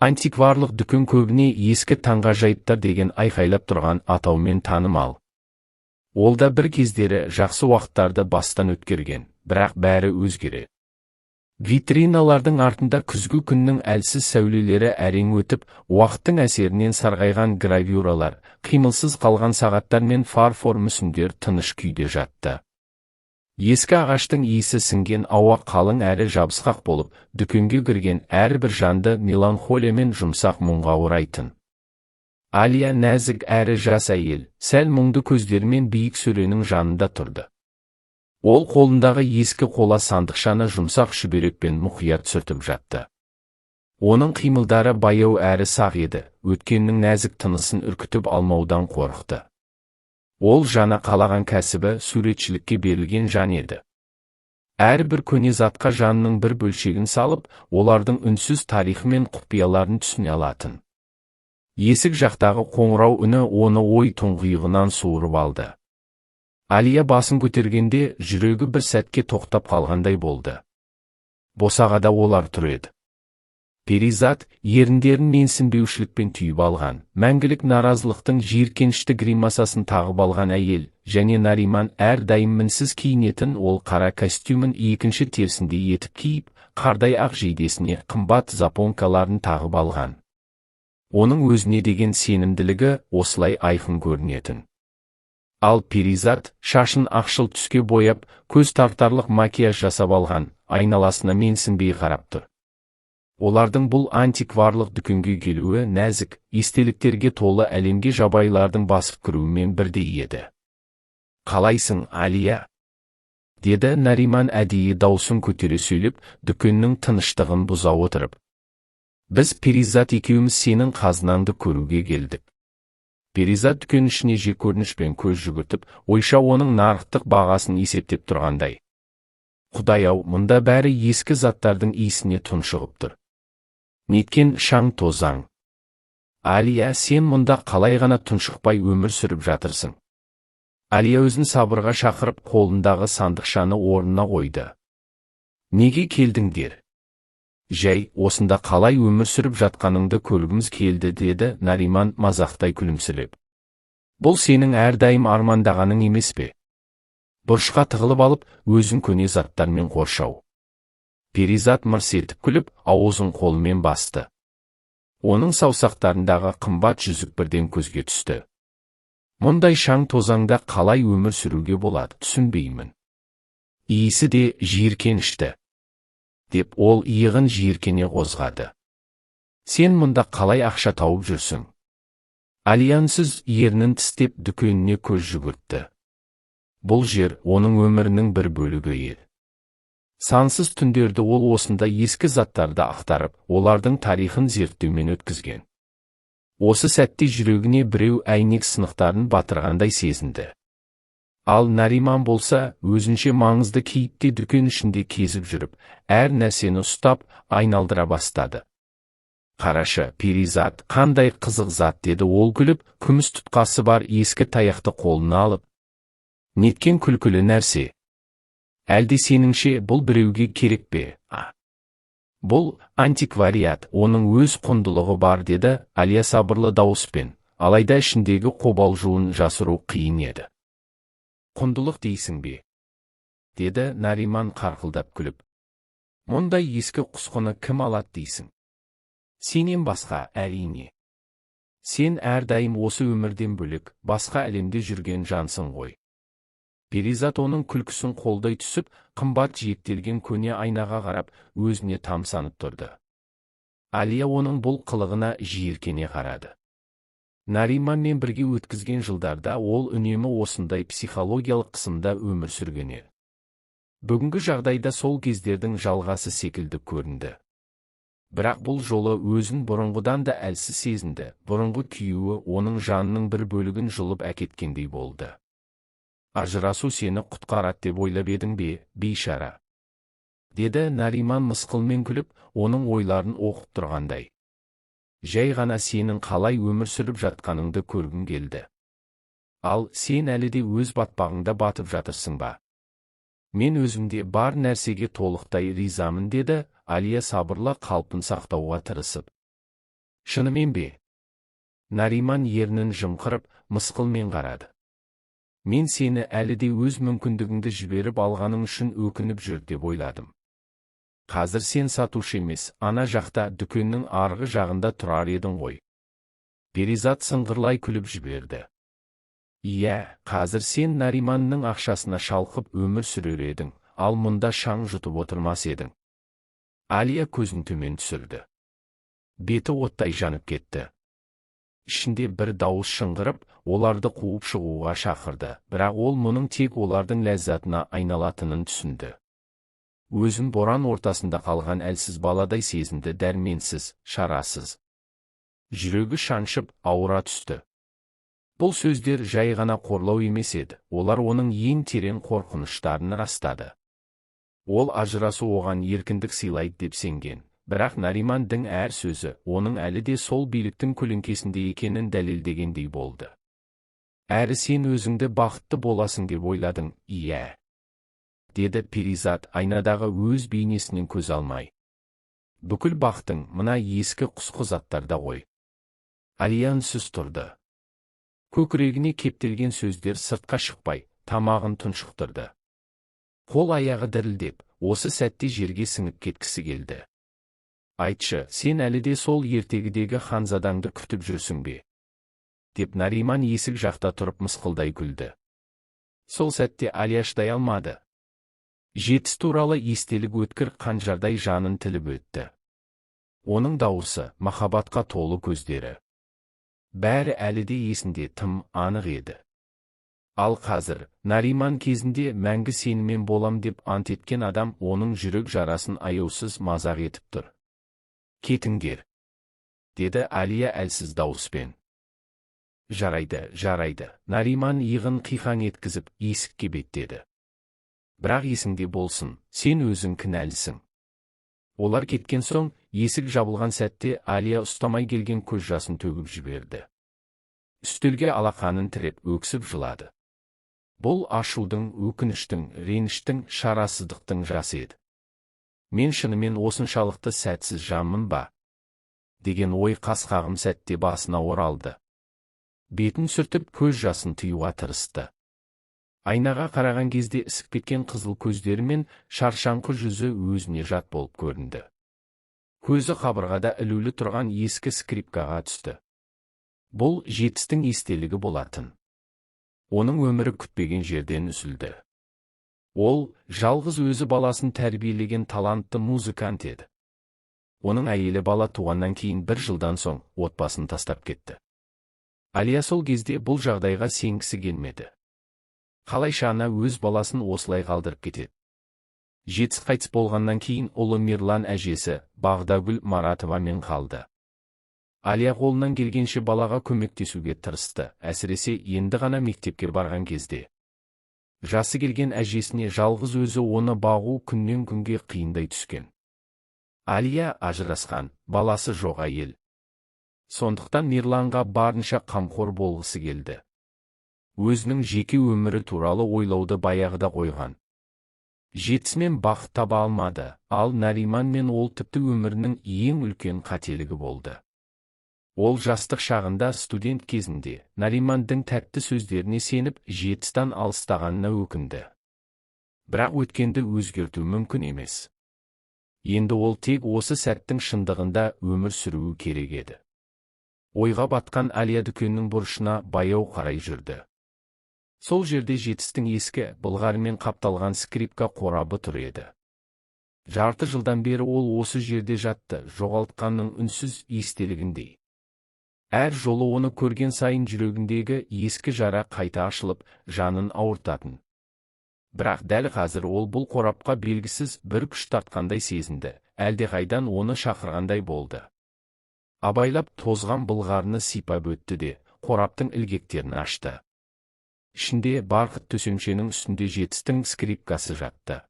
Антикварлық дүкен көбіне ескі таңғажайыптар деген айқайлап тұрған атаумен танымал. Ол да бір кездері жақсы уақыттарды бастан өткерген, бірақ бәрі өзгере. Витриналардың артында күзгі күннің әлсіз сәулелері әрең өтіп, уақыттың әсерінен сарғайған гравюралар, қимылсыз қалған сағаттар мен фарфор мүсіндер тыныш күйде жатты. Ескі ағаштың иісі сіңген ауа қалың әрі жабысқақ болып, дүкенге кірген әрбір жанды меланхолия мен жұмсақ мұңға орайтын. Алия нәзік әрі жас әйел, сәл мұңды көздерімен биік сөренің жанында тұрды. Ол қолындағы ескі қола сандықшаны жұмсақ шүберекпен мұқият сүртіп жатты. Оның қимылдары баяу әрі сақ еді, өткеннің нәзік тынысын үркітіп алмаудан қорықты. Ол жана қалаған кәсібі суретшілікке берілген жан еді. Әрбір көне затқа жанның бір бөлшегін салып, олардың үнсіз тарихы мен құпияларын түсіне алатын. Есік жақтағы қоңырау үні оны ой тұңғиығынан суырып алды. Алия басын көтергенде жүрегі бір сәтке тоқтап қалғандай болды. Босағада олар тұр еді. Перизат, еріндерін менсінбеушілікпен түйіп алған, мәңгілік наразылықтың жиіркенішті гримасасын тағып алған әйел, және Нариман әрдайым мінсіз киінетін ол қара костюмін екінші терсінде етіп киіп, қардай ақ жейдесіне қымбат запонкаларын тағып алған. Оның өзіне деген сенімділігі осылай айқын көрінетін. Ал Перизат, шашын ақшыл түске бояп, көз тартарлық макияж жасап алған, айналасына менсінбей қарап тұр. Олардың бұл антикварлық дүкенге келуі нәзік, естеліктерге толы әлемге жабайылардың басып кіруімен бірдей еді. «Қалайсың, Алия?» деді Нариман әдейі даусын көтере сөйлеп, дүкеннің тыныштығын бұза отырып. «Біз Перизат екеуміз сенің қазынаңды көруге келдік». Перизат дүкен ішіне жекөрінішпен көз жүгіртіп, ойша оның нарықтық бағасын есептеп тұрғандай. «Құдай-ау, мұнда бәрі ескі заттардың иісіне тұншығып тұр. Неткен шаң тозаң. Алия, сен мұнда қалай ғана тұншықпай өмір сүріп жатырсың?» Алия өзін сабырға шақырып, қолындағы сандықшаны орнына қойды. «Неге келдіңдер?» «Жәй, осында қалай өмір сүріп жатқаныңды көргіміз келді», деді Нариман мазақтай күлімсіреп. «Бұл сенің әрдайым армандағаның емес пе?» Бұрышқа тығылып алып, өзін көне заттармен қоршау. Перизат мырс етіп күліп, ауызын қолымен басты. Оның саусақтарындағы қымбат жүзік бірден көзге түсті. «Мұндай шаң тозаңда қалай өмір сүруге болады, түсінбеймін. Иісі де жиіркенішті», деп ол иығын жиіркене қозғады. «Сен мұнда қалай ақша тауып жүрсің?» Алиянсыз ернін тістеп дүкеніне көз жүгіртті. Бұл жер оның өмірінің бір бөлігі еді. Сансыз түндерді ол осында ескі заттарды ақтарып, олардың тарихын зерттеумен өткізген. Осы сәтте жүрегіне біреу әйнек сынықтарын батырғандай сезінді. Ал Нариман болса, өзінше маңызды кейіпте дүкен ішінде кезіп жүріп, әр нәрсені ұстап, айналдыра бастады. «Қарашы, Перизат, қандай қызық зат», деді ол күліп, күміс тұтқасы бар ескі таяқты қолына алып. «Неткен күлкілі нәрсе. Әлде сеніңше бұл біреуге керек пе?» «Бұл антиквариат, оның өз құндылығы бар», деді Алия сабырлы дауыспен, алайда ішіндегі қобалжуын жасыру қиын еді. «Құндылық дейсің бе?» деді Нариман қарқылдап күліп. «Мұндай ескі құсқыны кім алады дейсің? Сенен басқа, әрине. Сен әрдайым осы өмірден бөлек, басқа әлемде жүрген жансың ғой». Перизат оның күлкісін қолдай түсіп, қымбат жиектелген көне айнаға қарап, өзіне тамсанып тұрды. Алия оның бұл қылығына жиіркене қарады. Нариманмен бірге өткізген жылдарда ол үнемі осындай психологиялық қысымда өмір сүрген еді. Бүгінгі жағдайда сол кездердің жалғасы секілді көрінді. Бірақ бұл жолы өзін бұрынғыдан да әлсіз сезінді, бұрынғы күйеуі оның жанының бір бөлігін жұлып әкеткендей болды. «Ажырасу сені құтқарады деп ойлап едің бе, бейшара?» деді Нариман мысқылмен күліп, оның ойларын оқып тұрғандай. «Жай ғана сенің қалай өмір сүріп жатқаныңды көргім келді. Ал сен әлі де өз батпағыңда батып жатырсың ба?» «Мен өзімде бар нәрсеге толықтай ризамын», деді Алия сабырлы қалпын сақтауға тырысып. Шынымен бе? Нариман ернін жымқырып, мысқылмен қарады. Мен сені әлі де өз мүмкіндігіңді жіберіп алғаның үшін өкініп жүр деп ойладым. Қазір сен сатушы емес, ана жақта дүкеннің арғы жағында тұрар едің ғой. Перизат сыңғырлай күліп жіберді. Иә, қазір сен Нариманның ақшасына шалқып өмір сүрер едің, ал мұнда шаң жұтып отырмас едің. Алия көзін төмен түсірді. Беті оттай жанып кетті. Ішінде бір дауыс шыңғырып, оларды қуып шығуға шақырды, бірақ ол мұның тек олардың ләззатына айналатынын түсінді. Өзін боран ортасында қалған әлсіз баладай сезінді, дәрменсіз, шарасыз. Жүрегі шаншып, ауыра түсті. Бұл сөздер жай ғана қорлау емес еді, олар оның ең терең қорқыныштарын растады. Ол ажырасу оған еркіндік сыйлайды деп сенген. Бірақ Нариманның әр сөзі оның әлі де сол биліктің көлеңкесінде екенін дәлелдегендей болды. Әрі сен өзіңді бақытты боласың деп ойладың, иә, деді Перизат айнадағы өз бейнесінен көз алмай. Бүкіл бақтың мына ескі құсқы заттарда ғой. Алия үнсіз тұрды. Көкірегіне кептелген сөздер сыртқа шықпай, тамағын тұншықтырды. Қол аяғы дірілдеп, осы сәтте жерге сіңіп кеткісі келді. Айтшы, сен әлі де сол ертегідегі ханзадаңды күтіп жүрсің бе? Деп Нариман есік жақта тұрып мысқылдай күлді. Сол сәтте Алия шыдай алмады. Жетіс туралы естелік өткір қанжардай жанын тіліп өтті. Оның дауысы, махаббатқа толы көздері. Бәрі әлі де есінде тым анық еді. Ал қазір, Нариман кезінде мәңгі сенімен болам деп ант еткен адам оның жүрек жарасын аяусыз мазақ етіп тұр. Кетіңдер, деді Алия әлсіз дауыспен. Жарайды. Нариман иығын қиқаң еткізіп, есікке беттеді. Бірақ есіңде болсын, сен өзің кінәлісің. Олар кеткен соң, есік жабылған сәтте Алия ұстамай келген көз жасын төгіп жіберді. Үстелге алақанын тіреп өксіп жылады. Бұл ашудың, өкініштің, реніштің, шарасыздықтың жасы еді. Мен шынымен осыншалықты сәтсіз жанмын ба? Деген ой қас-қағым сәтте басына оралды. Бетін сүртіп көз жасын тыюға тырысты. Айнаға қараған кезде ісіп кеткен қызыл көздері мен шаршаңқы жүзі өзіне жат болып көрінді. Көзі қабырғада ілулі тұрған ескі скрипкаға түсті. Бұл жетістің естелігі болатын. Оның өмірі күтпеген жерден үзілді. Ол, жалғыз өзі баласын тәрбиелеген талантты музыкант еді. Оның әйелі бала туғаннан кейін 1 жылдан соң отбасын тастап кетті. Алия сол кезде бұл жағдайға сенгісі келмеді. Қалайша ана өз баласын осылай қалдырып кетеді. Жетіс қайтыс болғаннан кейін ұлы Мирлан әжесі Бағдагүл Маратовамен қалды. Алия қолынан келгенше балаға көмектесуге тырысты, әсіресе енді ғана мектепке барған кезде. Жасы келген әжесіне жалғыз өзі оны бағу күннен күнге қиындай түскен. Алия ажырасқан, баласы жоқ әйел. Сондықтан Мирланға барынша қамқор болғысы келді. Өзінің жеке өмірі туралы ойлауды баяғыда қойған. Жетісімен бақыт таба алмады, ал Нариман мен ол тіпті өмірінің ең үлкен қателігі болды. Ол жастық шағында студент кезінде Наримандың тәтті сөздеріне сеніп жетістен алыстағанына өкінді. Бірақ өткенді өзгерту мүмкін емес. Енді ол тек осы сәттің шындығында өмір сүруі керек еді. Ойға батқан Алия дүкеннің бұрышына баяу қарай жүрді. Сол жерде жетістің ескі, былғарымен қапталған скрипка қорабы тұр еді. Жарты жылдан бері ол осы жерде жатты, жоғалтқанның үнсіз естелігіндей. Әр жолы оны көрген сайын жүрегіндегі ескі жара қайта ашылып, жанын ауыртатын. Бірақ дәл қазір ол бұл қорапқа белгісіз бір күш тартқандай сезінді, әлдеқайдан оны шақырғандай болды. Абайлап тозған былғарыны сипап өтті де, қораптың ілгектерін ашты. Ішінде барқыт төсемшенің үстінде жетістің скрипкасы жатты.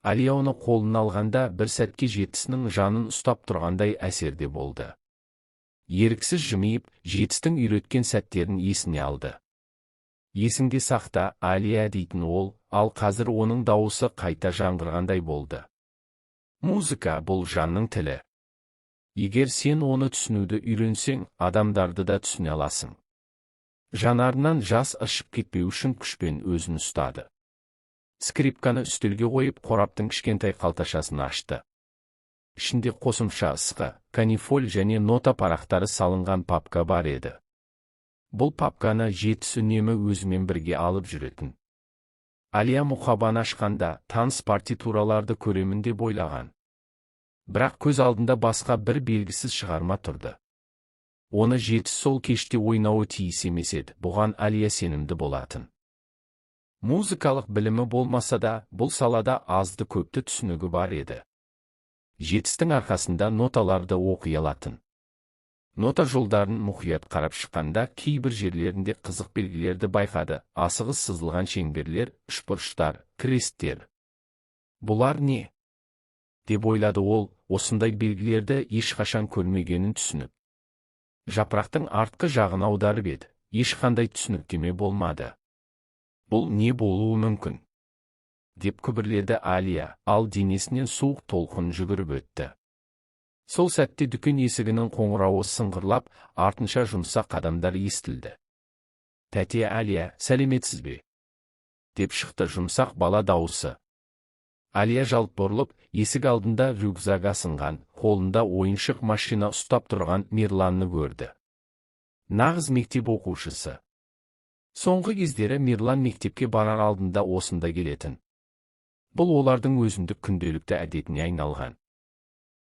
Алия оны қолына алғанда бір сәтке жетісінің жанын ұстап тұрғандай әсерде болды. Еріксіз жымиып, жетістің үйреткен сәттерін есіне алды. Есіңде сақта, Алия дейтін ол, ал қазір оның дауысы қайта жаңғырғандай болды. Музыка бұл жанның тілі. Егер сен оны түсінуді үйренсең, адамдарды да түсіне аласың. Жанарынан жас ыршып кетпеу үшін күшпен өзін ұстады. Скрипканы үстелге қойып, қораптың кішкентай қалташасын ашты. Ішінде қосымша ысқы, канифоль және нота парақтары салынған папка бар еді. Бұл папканы жетісі үнемі өзімен бірге алып жүретін. Алия мұқабаны ашқанда таныс партитураларды көремін деп ойлаған. Бірақ көз алдында басқа бір белгісіз шығарма тұрды. Оны жетіс сол кеште ойнауы тиіс емес еді, бұған Алия сенімді болатын. Музыкалық білімі болмаса да, бұл салада азды көпті түсінігі бар еді. Жетістің арқасында ноталарды оқи алатын. Нота жолдарын мұқият қарап шыққанда, кейбір жерлерінде қызық белгілерді байқады: асығыс сызылған шеңберлер, үшбұрыштар, кресттер. Бұлар не? Деп ойлады ол, осындай белгілерді ешқашан көрмегенін түсініп. Жапырақтың артқы жағын аударып еді, ешқандай түсініктеме болмады. Бұл не болуы мүмкін? Деп күбірледі Алия, ал денесінен суық толқын жүгіріп өтті. Сол сәтте дүкен есігінің қоңырауы сыңғырлап, артынша жұмсақ қадамдар естілді. «Тәте Алия, сәлеметсіз бе?» деп шықты жұмсақ бала дауысы. Алия жалт бұрылып, есік алдында рюкзак асынған, қолында ойыншық машина ұстап тұрған Мирланны көрді. Нағыз мектеп оқушысы. Соңғы кездері Мирлан мектепке барар алдында осында келетін. Бұл олардың өзіндік күнделікті әдетіне айналған.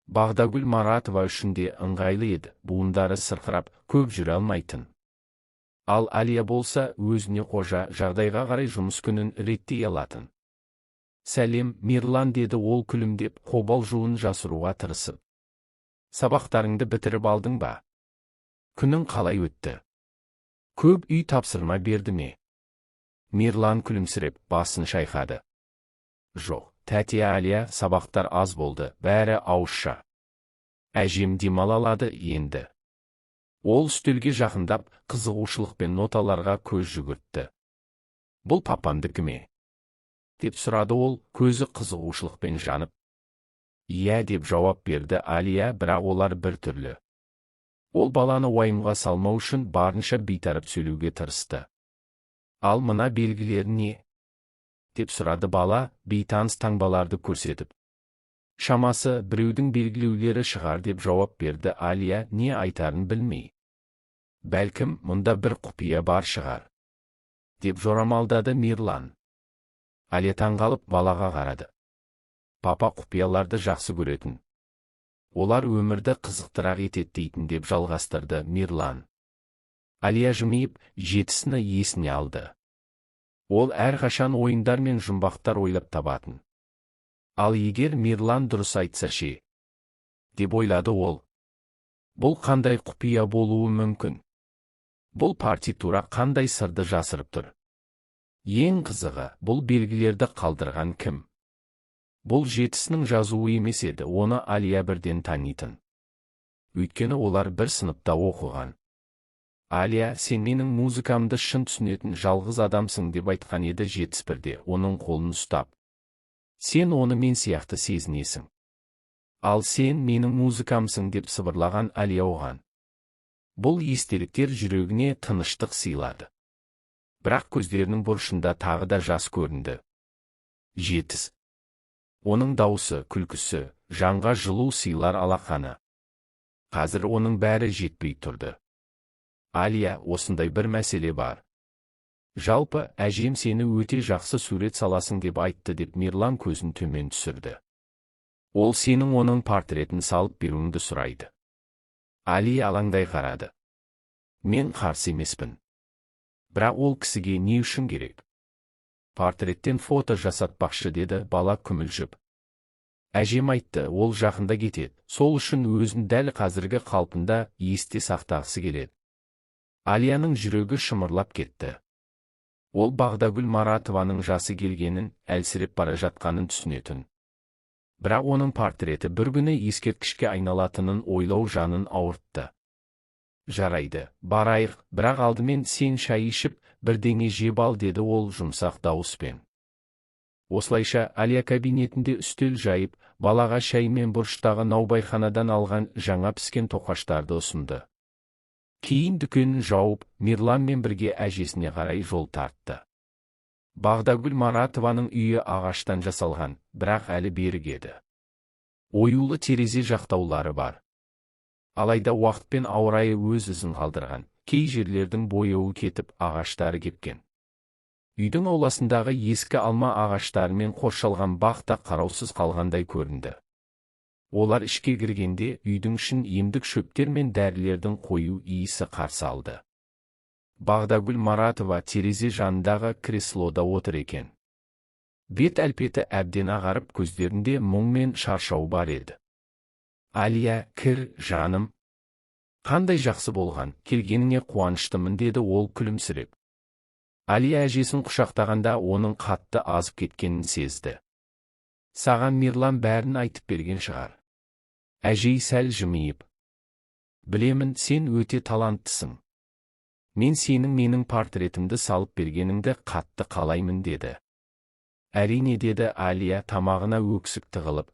Бағдагүл Маратова үшін де ыңғайлы еді, буындары сырқырап, көп жүре алмайтын. Ал Алия болса, өзіне қожа, жағдайға қарай жұмыс күнін реттей алатын. «Сәлем, Мирлан», деді ол күлімдеп, қобал жуын жасыруға тырысып. «Сабақтарыңды бітіріп алдың ба? Күнің қалай өтті? Көп үй тапсырма берді ме?» Мирлан күлімсіреп, басын шайқады. «Жоқ, тәте Алия, сабақтар аз болды, бәрі ауызша. Әжем демала алады енді». Ол үстелге жақындап, қызығушылықпен ноталарға көз жүгіртті. «Бұл папамдікі ме?» деп сұрады ол, көзі қызығушылықпен жанып. «Иә», деп жауап берді Алия, бірақ олар бір түрлі. Ол баланы уайымға салмау үшін барынша бейтарап сөйлеуге тырысты. «Ал мына белгілер не?» деп сұрады бала, бейтаныс таңбаларды көрсетіп. «Шамасы, біреудің белгілеулері шығар», деп жауап берді Алия, не айтарын білмей. «Бәлкім, мұнда бір құпия бар шығар», деп жорамалдады Мирлан. Алия таңғалып балаға қарады. «Папа құпияларды жақсы көретін. Олар өмірді қызықтырақ етеді дейтін», деп жалғастырды Мирлан. Алия жымиып, жетісіні есіне алды. Ол әрқашан ойындар мен жұмбақтар ойлап табатын. Ал егер Мирлан дұрыс айтса ше? деп ойлады ол. Бұл қандай құпия болуы мүмкін? Бұл партитура қандай сырды жасырып тұр? Ең қызығы, бұл белгілерді қалдырған кім? Бұл жетісінің жазуы емес еді, оны Алия бірден танитын. Өйткені олар бір сыныпта оқыған. «Алия, сен менің музыкамды шын түсінетін жалғыз адамсың», деп айтқан еді жетіс бірде, оның қолын ұстап. «Сен оны мен сияқты сезінесің. Ал сен менің музыкамсың», деп сыбырлаған Алия оған. Бұл естеліктер жүрегіне тыныштық сыйлады. Бірақ көздерінің бұрышында тағы да жас көрінді. Жетіс. Оның дауысы, күлкісі, жанға жылу сыйлар алақаны. Қазір оның бәрі жетпей тұрды. «Алия, осындай бір мәселе бар. Жалпы, әжем сені өте жақсы сурет саласың деп айтты», деп Мирлан көзін төмен түсірді. «Ол сенің оның портретін салып беруіңді сұрайды». Алия алаңдай қарады. «Мен қарсы емеспін. Бірақ ол кісіге не үшін керек? Портреттен фото жасатпақшы», деді бала күмілжіп. «Әжем айтты, ол жақында кетеді, сол үшін өзін дәл қазіргі қалпында есте сақтағысы келеді». Алияның жүрегі шымырлап кетті. Ол Бағдагүл Маратованың жасы келгенін, әлсіреп бара жатқанын түсінетін. Бірақ оның портреті бір күні ескерткішке айналатынын ойлау жанын ауыртты. «Жарайды, барайық, бірақ алдымен сен шай ішіп, бірдеңе жеп ал», деді ол жұмсақ дауыспен. Осылайша Алия кабинетінде үстел жайып, балаға шай мен бұрыштағы наубайханадан алған жаңа піскен тоқаштарды ұсынды. Кейін дүкенін жауып, Мирланмен бірге әжесіне қарай жол тартты. Бағдагүл Маратованың үйі ағаштан жасалған, бірақ әлі берік еді. Оюлы терезе жақтаулары бар. Алайда уақытпен ауа райы өз ізін қалдырған, кей жерлердің бояуы кетіп, ағаштары кепкен. Үйдің ауласындағы ескі алма ағаштарымен қоршалған бақ та қараусыз қалғандай көрінді. Олар ішке кіргенде үйдің ішін емдік шөптер мен дәрілердің қою иісі қарсы алды. Бағдагүл Маратова терезе жанындағы креслода отыр екен. Бет әлпеті әбден ағарып, көздерінде мұң мен шаршау бар еді. Алия, кір, жаным. Қандай жақсы болған, келгеніңе қуаныштымын, деді ол күлімсіреп. Алия әжесін құшақтағанда оның қатты азып кеткенін сезді. Саған Мирлан бәрін айтып берген шығар. Әжей сәл жымиып. Білемін, сен өте таланттысың. Мен сенің менің портретімді салып бергеніңді қатты қалаймын, деді. Әрине, деді Алия тамағына өксік тығылып.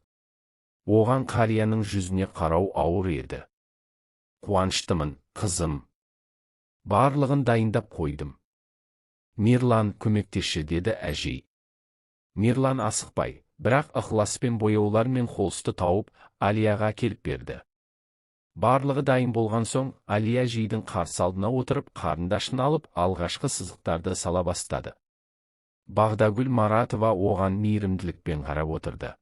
Оған қарияның жүзіне қарау ауыр еді. Қуаныштымын, қызым. Барлығын дайындап қойдым. Мирлан, көмектесші, деді әжей. Мирлан асықпай, бірақ ықыласпен бояулар мен холсты тауып, Алияға келіп берді. Барлығы дайын болған соң, Алия әжейдің қарсы алдына отырып, қарындашын алып, алғашқы сызықтарды сала бастады. Бағдагүл Маратова оған мейірімділікпен қарап отырды.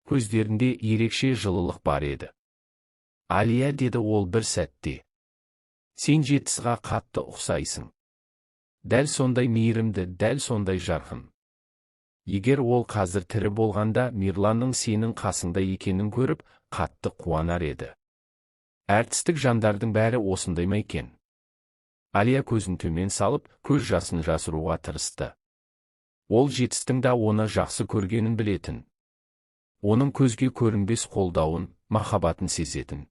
Көздерінде ерекше жылылық бар еді. Алия, деді ол бір сәтте. Сен Жетісіға қатты ұқсайсың. Дәл сондай мейірімді, дәл сондай жарқын. Егер ол қазір тірі болғанда, Мирланның сенің қасыңда екенін көріп, қатты қуанар еді. Әртістік жандардың бәрі осындай ма екен? Алия көзін төмен салып, көз жасын жасыруға тырысты. Ол Жетістің да оны жақсы көргенін білетін. Оның көзге көрінбес қолдауын, махаббатын сезетін.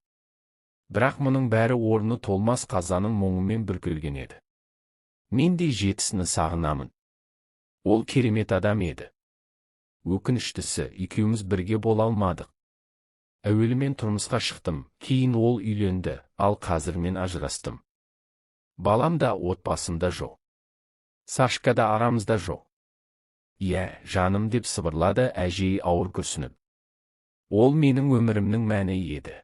Бірақ мұның бәрі орны толмас қазаның мұңымен бүркелген еді. Мен де Жетісіні сағынамын. Ол керемет адам еді. Өкініштісі, екеуміз бірге бола алмадық. Әуелі мен тұрмысқа шықтым, кейін ол үйленді, ал қазір мен ажырастым. Балам да отбасымда жоқ. Сашка да арамызда жоқ. Иә, жаным, деп сыбырлады әжей ауыр күрсініп. Ол менің өмірімнің мәні еді.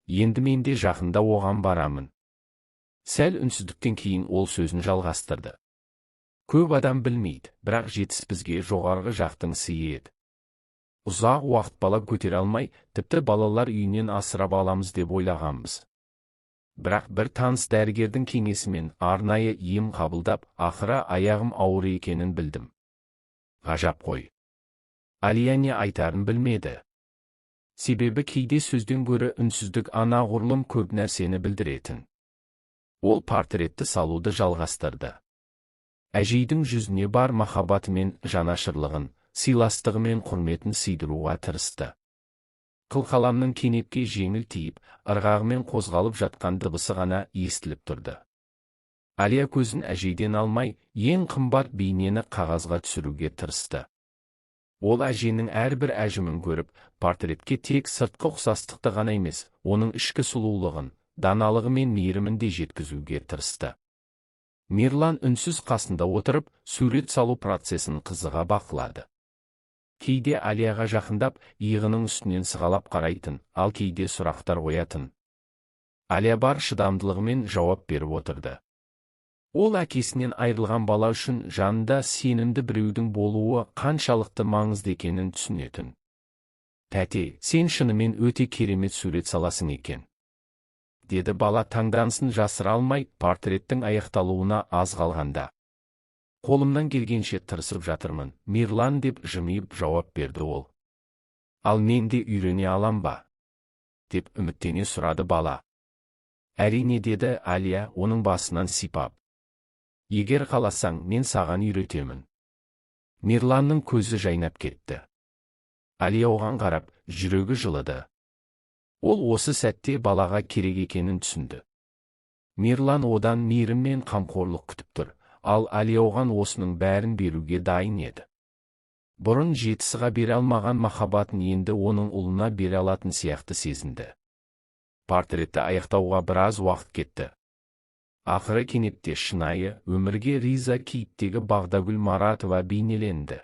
Енді мен де жақында оған барамын. Сәл үнсіздіктен кейін ол сөзін жалғастырды. Көп адам білмейді, бірақ Жетіс бізге жоғарғы жақтың сыйы еді. Ұзақ уақыт бала көтере алмай, тіпті балалар үйінен асырап аламыз деп ойлағанбыз. Бірақ бір таныс дәрігердің кеңесімен арнайы ем қабылдап, ақыры аяғым ауыр екенін білдім. Ғажап қой. Алия не айтарын білмеді. Себебі кейде сөзден гөрі үнсіздік анағұрлым көп нәрсені білдіретін. Ол портретті салуды жалғастырды. Әжейдің жүзіне бар махаббаты мен жанашырлығын, сыйластығы мен құрметін сыйдыруға тырысты. Қылқаламның кенепке жеңіл тиіп, ырғағымен қозғалып жатқан дыбысы ғана естіліп тұрды. Алия көзін әжейден алмай, ең қымбат бейнені қағазға түсіруге тырысты. Ол әженің әрбір әжімін көріп, портретке тек сыртқы ұқсастықты ғана емес, оның ішкі сұлулығын, даналығы мен мейірімін де жеткізуге тырысты. Мирлан үнсіз қасында отырып, сурет салу процесін қызыға бақылады. Кейде Алияға жақындап, иығының үстінен сығалап қарайтын, ал кейде сұрақтар қоятын. Алия бар шыдамдылығымен жауап беріп отырды. Ол әкесінен айырылған бала үшін жанында сенімді біреудің болуы қаншалықты маңызды екенін түсінетін. Тәте, сен шынымен өте керемет сурет саласың екен. Деді бала таңданысын жасыра алмай, портреттің аяқталуына аз қалғанда. Қолымнан келгенше тырысып жатырмын, Мирлан, деп жымиып жауап берді ол. Ал мен де үйрене алам ба? Деп үміттене сұрады бала. Әрине, деді Алия оның басынан сипап. Егер қаласаң, мен саған үйретемін. Мирланның көзі жайнап кетті. Алия оған қарап, жүрегі жылыды. Ол осы сәтте балаға керек екенін түсінді. Мирлан одан мейірім мен қамқорлық күтіп тұр, ал Алия оған осының бәрін беруге дайын еді. Бұрын жетісіға бере алмаған махаббатын енді оның ұлына бере алатын сияқты сезінді. Портретті аяқтауға біраз уақыт кетті. Ақыры кенетте шынайы, өмірге риза кейіптегі Бағдагүл Маратова бейнеленді.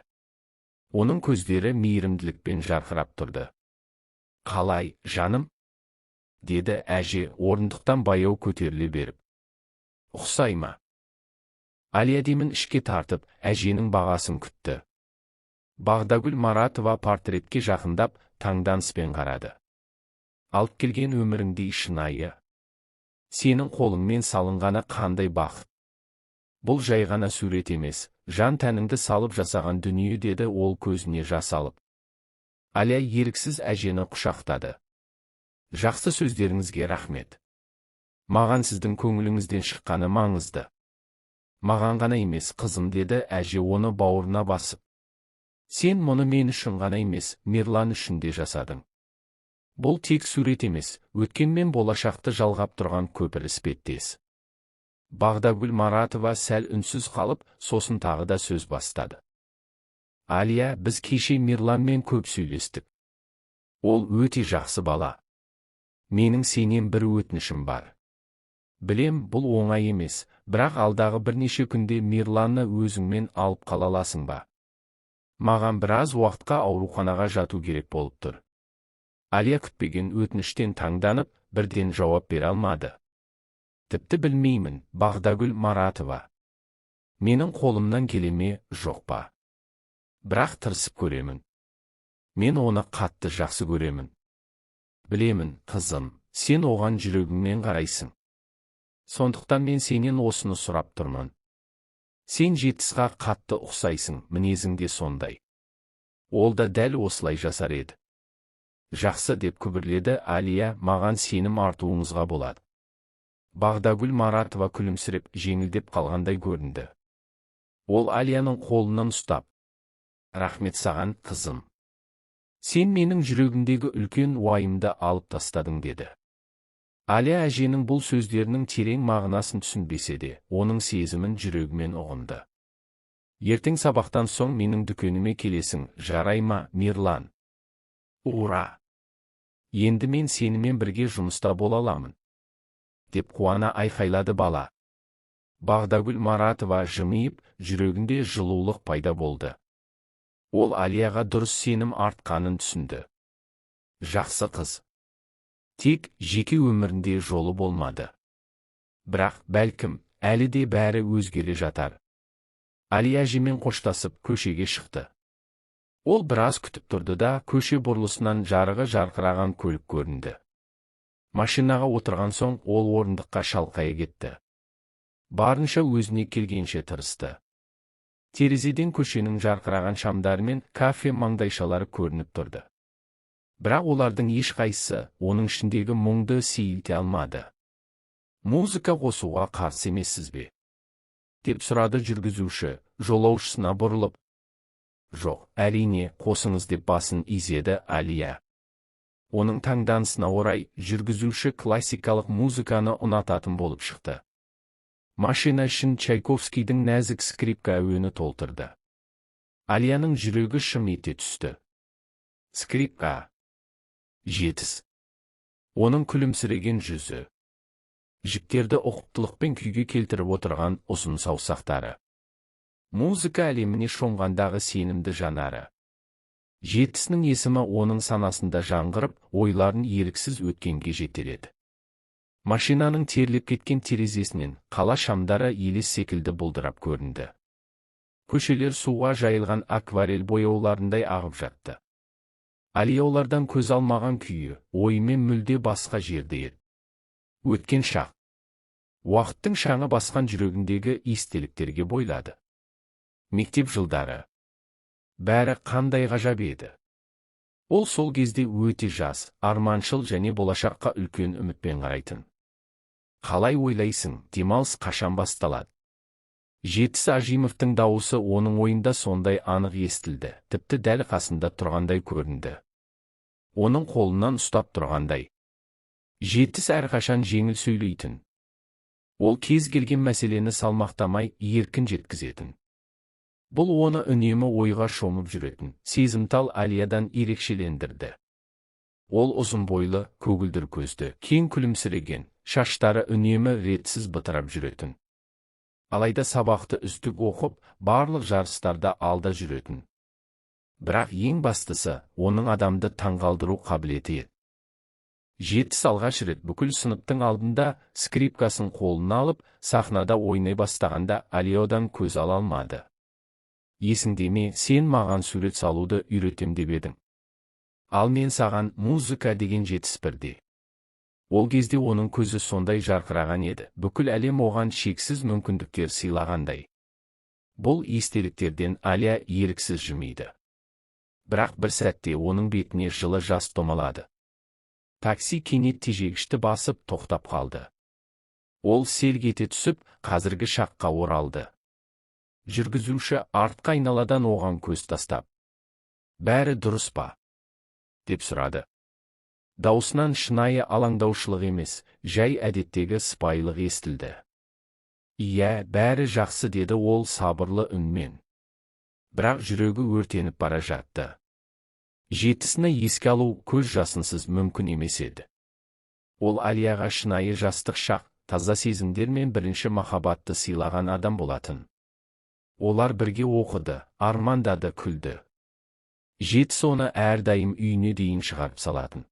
Оның көздері мейірімділікпен жарқырап тұрды. «Қалай, жаным?» деді әже орындықтан баяу көтеріле беріп. «Ұқсай ма?» Алия демін ішке тартып, әженің бағасын күтті. Бағдагүл Маратова портретке жақындап, таңданыспен қарады. «Алып келген өміріңдей шынайы. Сенің қолыңмен салынғаны қандай бақыт. Бұл жай ғана сурет емес, жан тәніңді салып жасаған дүние», деді ол көзіне жас алып. Алия еріксіз әжені құшақтады. «Жақсы сөздеріңізге рахмет. Маған сіздің көңіліңізден шыққаны маңызды. Маған ғана емес, қызым», деді әже оны бауырына басып. «Сен мұны мен үшін ғана емес, Мирлан үшін де жасадың. Бұл тек сурет емес, өткен мен болашақты жалғап тұрған көпір іспеттес». Бағдагүл Маратова сәл үнсіз қалып, сосын тағы да сөз бастады. «Алия, біз кеше Мирланмен көп сөйлестік. Ол өте жақсы бала. Менің сенен бір өтінішім бар. Білем, бұл оңай емес, бірақ алдағы бірнеше күнде Мирланны өзіңмен алып қала аласың ба? Маған біраз уақытқа ауруханаға жату керек болып тұр». Алия күтпеген өтініштен таңданып, бірден жауап бере алмады. «Тіпті білмеймін, Бағдагүл Маратова. Менің қолымнан келе ме, жоқ па? Бірақ тырысып көремін. Мен оны қатты жақсы көремін. Білемін, қызым, сен оған жүрегіңмен қарайсың. Сондықтан мен сенен осыны сұрап тұрмын. Сен жетісіға қатты ұқсайсың, мінезің де сондай. Ол да дәл осылай жасар еді». «Жақсы», деп күбірледі Алия, «маған сенім артуыңызға болады». Бағдагүл Маратова күлімсіреп, жеңілдеп қалғандай көрінді. Ол Алияның қолынан ұстап: «Рахмет саған, қызым. Сен менің жүрегімдегі үлкен уайымды алып тастадың», деді. Алия әженің бұл сөздерінің терең мағынасын түсінбесе де, оның сезімін жүрегімен ұғынды. «Ертең сабақтан соң менің дүкеніме келесің, жарай ма, Мирлан?» «Ура! Енді мен сенімен бірге жұмыста бола аламын», деп қуана айқайлады бала. Бағдагүл Маратова жымиып, жүрегінде жылулық пайда болды. Ол Алияға дұрыс сенім артқанын түсінді. Жақсы қыз. Тек жеке өмірінде жолы болмады. Бірақ, бәлкім, әлі де бәрі өзгере жатар. Алия әжемен қоштасып, көшеге шықты. Ол біраз күтіп тұрды да, көше бұрылысынан жарығы жарқыраған көлік көрінді. Машинаға отырған соң, ол орындыққа шалқая кетті. Барынша өзіне келгенше тырысты. Терезеден көшенің жарқыраған шамдары мен кафе маңдайшалары көрініп тұрды. Бірақ олардың ешқайсысы оның ішіндегі мұңды сейілте алмады. «Музыка қосуға қарсы емессіз бе?» деп сұрады жүргізуші, жолаушысына бұрылып. «Жоқ, әрине, қосыңыз», деп басын изеді Алия. Оның таңданысына орай, жүргізуші классикалық музыканы ұнататын болып шықты. Машина ішін Чайковскийдің нәзік скрипка әуені толтырды. Алияның жүрегі шым ете түсті. Скрипка. Жетіс. Оның күлімсіреген жүзі. Жіптерді ұқыптылықпен күйге келтіріп отырған ұзын саусақтары. Музыка әлеміне шомғандағы сенімді жанары. Жетісінің есімі оның санасында жаңғырып, ойларын еріксіз өткенге жетеледі. Машинаның терлеп кеткен терезесінен қала шамдары елес секілді бұлдырап көрінді. Көшелер суға жайылған акварель бояуларындай ағып жатты. Алия олардан көз алмаған күйі, ойымен мүлде басқа жерде еді. Өткен шақ. Уақыттың шаңы басқан жүрегіндегі естеліктерге бойлады. Мектеп жылдары. Бәрі қандай ғажап еді. Ол сол кезде өте жас, арманшыл және болашаққа үлкен үмітпен қарайтын. «Қалай ойлайсың, демалыс қашан басталады?» Жетіс Ажимовтың дауысы оның ойында сондай анық естілді, тіпті дәл қасында тұрғандай көрінді. Оның қолынан ұстап тұрғандай. Жетіс әрқашан жеңіл сөйлейтін. Ол кез келген мәселені салмақтамай, еркін жеткізетін. Бұл оны үнемі ойға шомып жүретін, сезімтал Алиядан ерекшелендірді. Ол ұзын бойлы, көгілдір көзді, кең күлімсіреген, шаштары үнемі ретсіз бытырап жүретін. Алайда сабақты үздік оқып, барлық жарыстарда алда жүретін. Бірақ ең бастысы, оның адамды таңғалдыру қабілеті еді. Жетіс алғаш рет бүкіл сыныптың алдында скрипкасын қолына алып, сахнада ойнай бастағанда Алиядан көз ала алмады. Есіңде ме, сен маған сурет салуды үйретем деп едің. Ал мен саған музыка деген жетіспірде. Ол кезде оның көзі сондай жарқыраған еді, бүкіл әлем оған шексіз мүмкіндіктер сыйлағандай. Бұл естеліктерден Алия еріксіз жымиды. Бірақ бір сәтте оның бетіне жылы жас домалады. Такси кенет тежегішті басып тоқтап қалды. Ол селк ете түсіп, қазіргі шаққа оралды. Жүргізуші артқы айналадан оған көз тастап: «Бәрі дұрыс па?» деп сұрады. Даусынан шынайы алаңдаушылық емес, жай әдеттегі сыпайылық естілді. «Иә, бәрі жақсы», деді ол сабырлы үнмен. Бірақ жүрегі өртеніп бара жатты. Жетісіне еске алу көз жасынсыз мүмкін емес еді. Ол Алияға шынайы жастық шақ, таза сезімдер мен бірінші махаббатты сыйлаған адам болатын. Олар бірге оқыды, армандады, күлді. Жетіс оны әрдайым үйіне дейін шығарып салатын.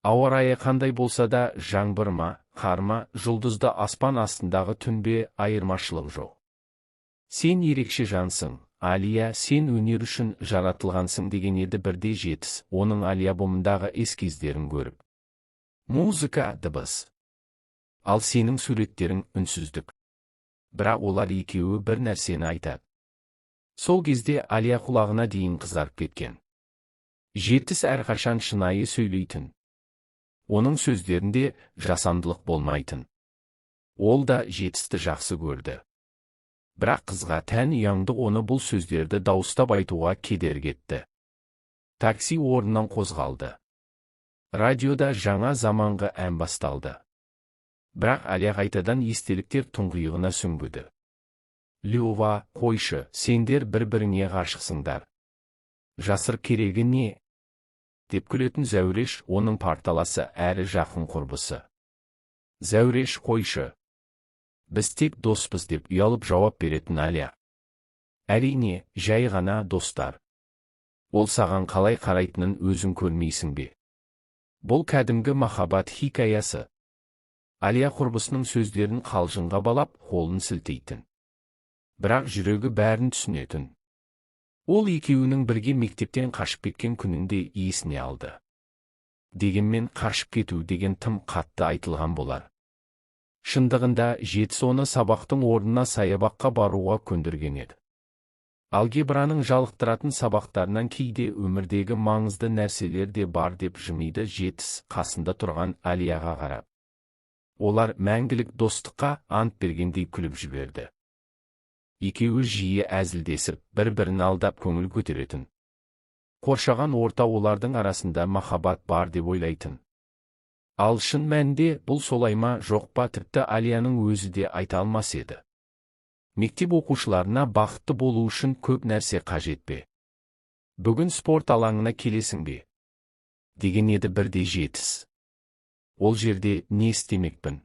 Ауа райы қандай болса да, жаңбыр ма, қар ма, жұлдызды аспан астындағы түнбе, айырмашылық жоқ. «Сен ерекше жансың, Алия, сен өнер үшін жаратылғансың» деген еді бірде Жетіс, оның альбомындағы эскиздерін көріп. Музыка — дыбыс. Ал сенің суреттерің — үнсіздік. Бірақ олар екеуі бір нәрсені айтады. Сол кезде Алия құлағына дейін қызарып кеткен. Жетіс әрқашан шынайы сөйлейтін. Оның сөздерінде жасандылық болмайтын. Ол да Жетісті жақсы көрді. Бірақ қызға тән ұяңдық оны бұл сөздерді дауыстап айтуға кедергі етті. Такси орнынан қозғалды. Радиода жаңа заманғы ән басталды. Бірақ Алия қайтадан естеліктер тұңғиығына сүңгіді. «Люва, қойшы, сендер бір-біріңе ғашықсыңдар. Жасыр керегі не?» деп күлетін Зәуреш оның парталасы әрі жақын құрбысы. «Зәуреш, қойшы. Біз тек доспыз» деп ұялып жауап беретін Алия. «Әрине, жай ғана достар. Ол саған қалай қарайтынын өзің көрмейсің бе? Бұл кәдімгі махаббат хикаясы». Алия құрбысының сөздерін қалжыңға балап, қолын сілтейтін. Бірақ жүрегі бәрін түсінетін. Ол екеуінің бірге мектептен қашып кеткен күнінде есіне алды. Дегенмен қашып кету деген тым қатты айтылған болар. Шындығында Жетіс оны сабақтың орнына саябаққа баруға көндірген еді. Алгебраның жалықтыратын сабақтарынан кейде өмірдегі маңызды нәрселер де бар деп жымиды Жетіс қасында тұрған Алияға қарап. Олар мәңгілік достыққа ант бергендей күліп жіберді. Екеуі жиі әзілдесіп, бір-бірін алдап көңіл көтеретін. Қоршаған орта олардың арасында махаббат бар деп ойлайтын. Ал шын мәнінде бұл солай ма, жоқ па, тіпті Алияның өзі де айта алмас еді. Мектеп оқушыларына бақытты болу үшін көп нәрсе қажет пе? Бүгін спорт алаңына келесің бе? деген еді бірде Жетіс. Ол жерде не істемекпін?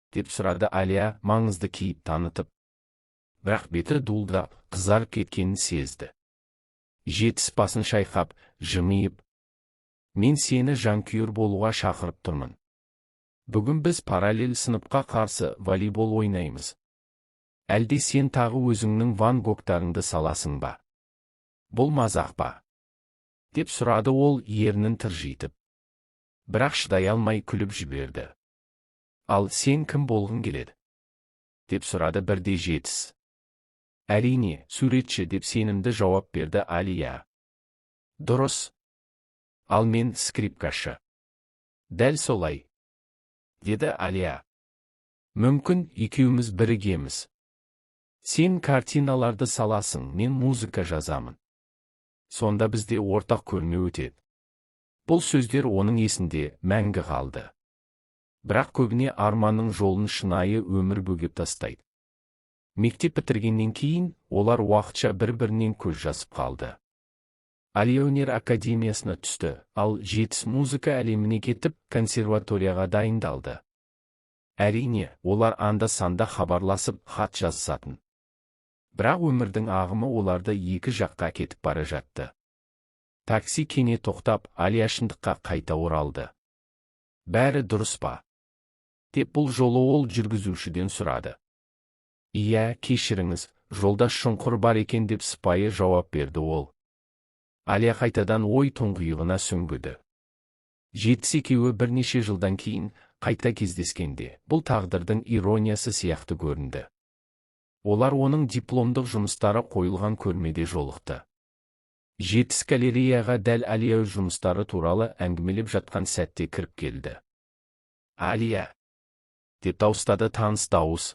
деп сұрады Алия маңызды кейіп танытып. Бірақ беті дуылдап, қызарып кеткенін сезді. Жетіс басын шайқап, жымиып: «Мен сені жанкүйер болуға шақырып тұрмын. Бүгін біз параллель сыныпқа қарсы волейбол ойнаймыз. Әлде сен тағы өзіңнің Ван Гогтарыңды саласың ба? Бұл мазақ па?» деп сұрады ол ернін тыржитып. Бірақ шыдай алмай күліп жіберді. «Ал сен кім болғың келеді?» деп сұрады бірде Жетіс. «Әрине, суретші» деп сенімді жауап берді Алия. «Дұрыс. Ал мен скрипкашы». «Дәл солай», деді Алия. «Мүмкін екеуміз бірігеміз. Сен картиналарды саласың, мен музыка жазамын. Сонда бізде ортақ көрме өтеді». Бұл сөздер оның есінде мәңгі қалды. Бірақ көбіне арманның жолын шынайы өмір бөгеп тастайды. Мектеп бітіргеннен кейін, олар уақытша бір-бірінен көз жазып қалды. Алия өнер академиясына түсті, ал жетіс музыка әлеміне кетіп, консерваторияға дайындалды. Әрине, олар анда-санда хабарласып, хат жазысатын. Бірақ өмірдің ағымы оларды екі жаққа кетіп бара жатты. Такси кене тоқтап, Алия шындыққа қайта оралды. Бәрі дұрыс па? Деп бұл жолы ол жүргізушіден сұрады. Иә, кешіріңіз, жолда шұңқыр бар екен деп сыпайы жауап берді ол. Алия қайтадан ой тұңғиығына сүңгіді. Жетіс екеуі бірнеше жылдан кейін қайта кездескенде, бұл тағдырдың ирониясы сияқты көрінді. Олар оның дипломдық жұмыстары қойылған көрмеде жолықты. Жетіс галереяға дәл Алия өз жұмыстары туралы әңгімелеп жатқан сәтте кіріп келді. Алия! Деп дауыстады таныс дауыс.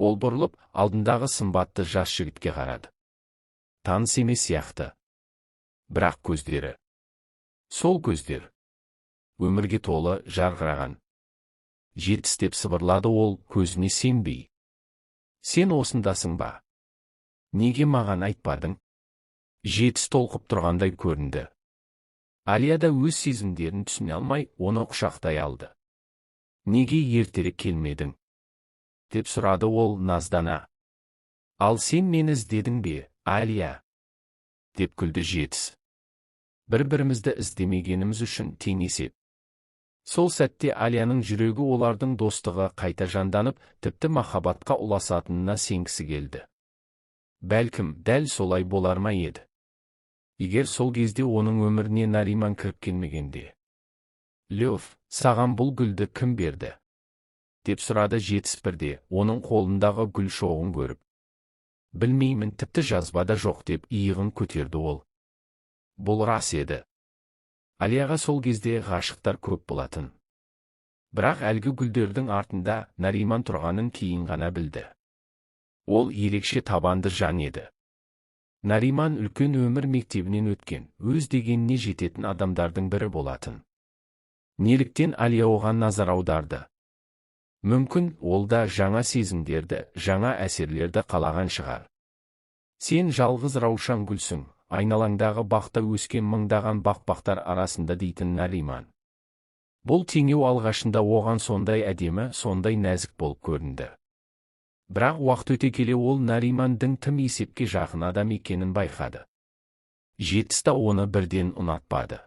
Ол бұрылып, алдындағы сымбатты жас жігітке қарады. Таныс емес сияқты. Бірақ көздері. Сол көздер. Өмірге толы, жарқыраған. Жетіс деп сыбырлады ол, көзіне сенбей. Сен осындасың ба? Неге маған айтпадың? Жетіс толқып тұрғандай көрінді. Алия да өз сезімдерін түсіне алмай, оны құшақтай алды. Неге ертерек келмедің? Деп сұрады ол наздана. Ал сен мені іздедің бе, Алия? Деп күлді Жетіс. Бір-бірімізді іздемегеніміз үшін тең есеп. Сол сәтте Алияның жүрегі олардың достығы қайта жанданып, тіпті махаббатқа ұласатынына сенгісі келді. Бәлкім, дәл солай болар ма еді? Егер сол кезде оның өміріне Нариман кіріп келмегенде. Лев, саған бұл гүлді кім берді? Деп сұрады Жетіс бірде, оның қолындағы гүл шоғын көріп. Білмеймін, тіпті жазбада жоқ деп иығын көтерді ол. Бұл рас еді. Алияға сол кезде ғашықтар көп болатын. Бірақ әлгі гүлдердің артында Нариман тұрғанын кейін ғана білді. Ол ерекше табанды жан еді. Нариман үлкен өмір мектебінен өткен, өз дегеніне жететін адамдардың бірі болатын. Неліктен Алия оған назар аударды? Мүмкін, ол да жаңа сезімдерді, жаңа әсерлерді қалаған шығар. Сен жалғыз раушан гүлсің, айналаңдағы бақта өскен мыңдаған бақбақтар арасында дейтін Нариман. Бұл теңеу алғашында оған сондай әдемі, сондай нәзік болып көрінді. Бірақ уақыт өте келе ол Наримандың тым есепке жақын адам екенін байқады. Жетіс та оны бірден ұнатпады.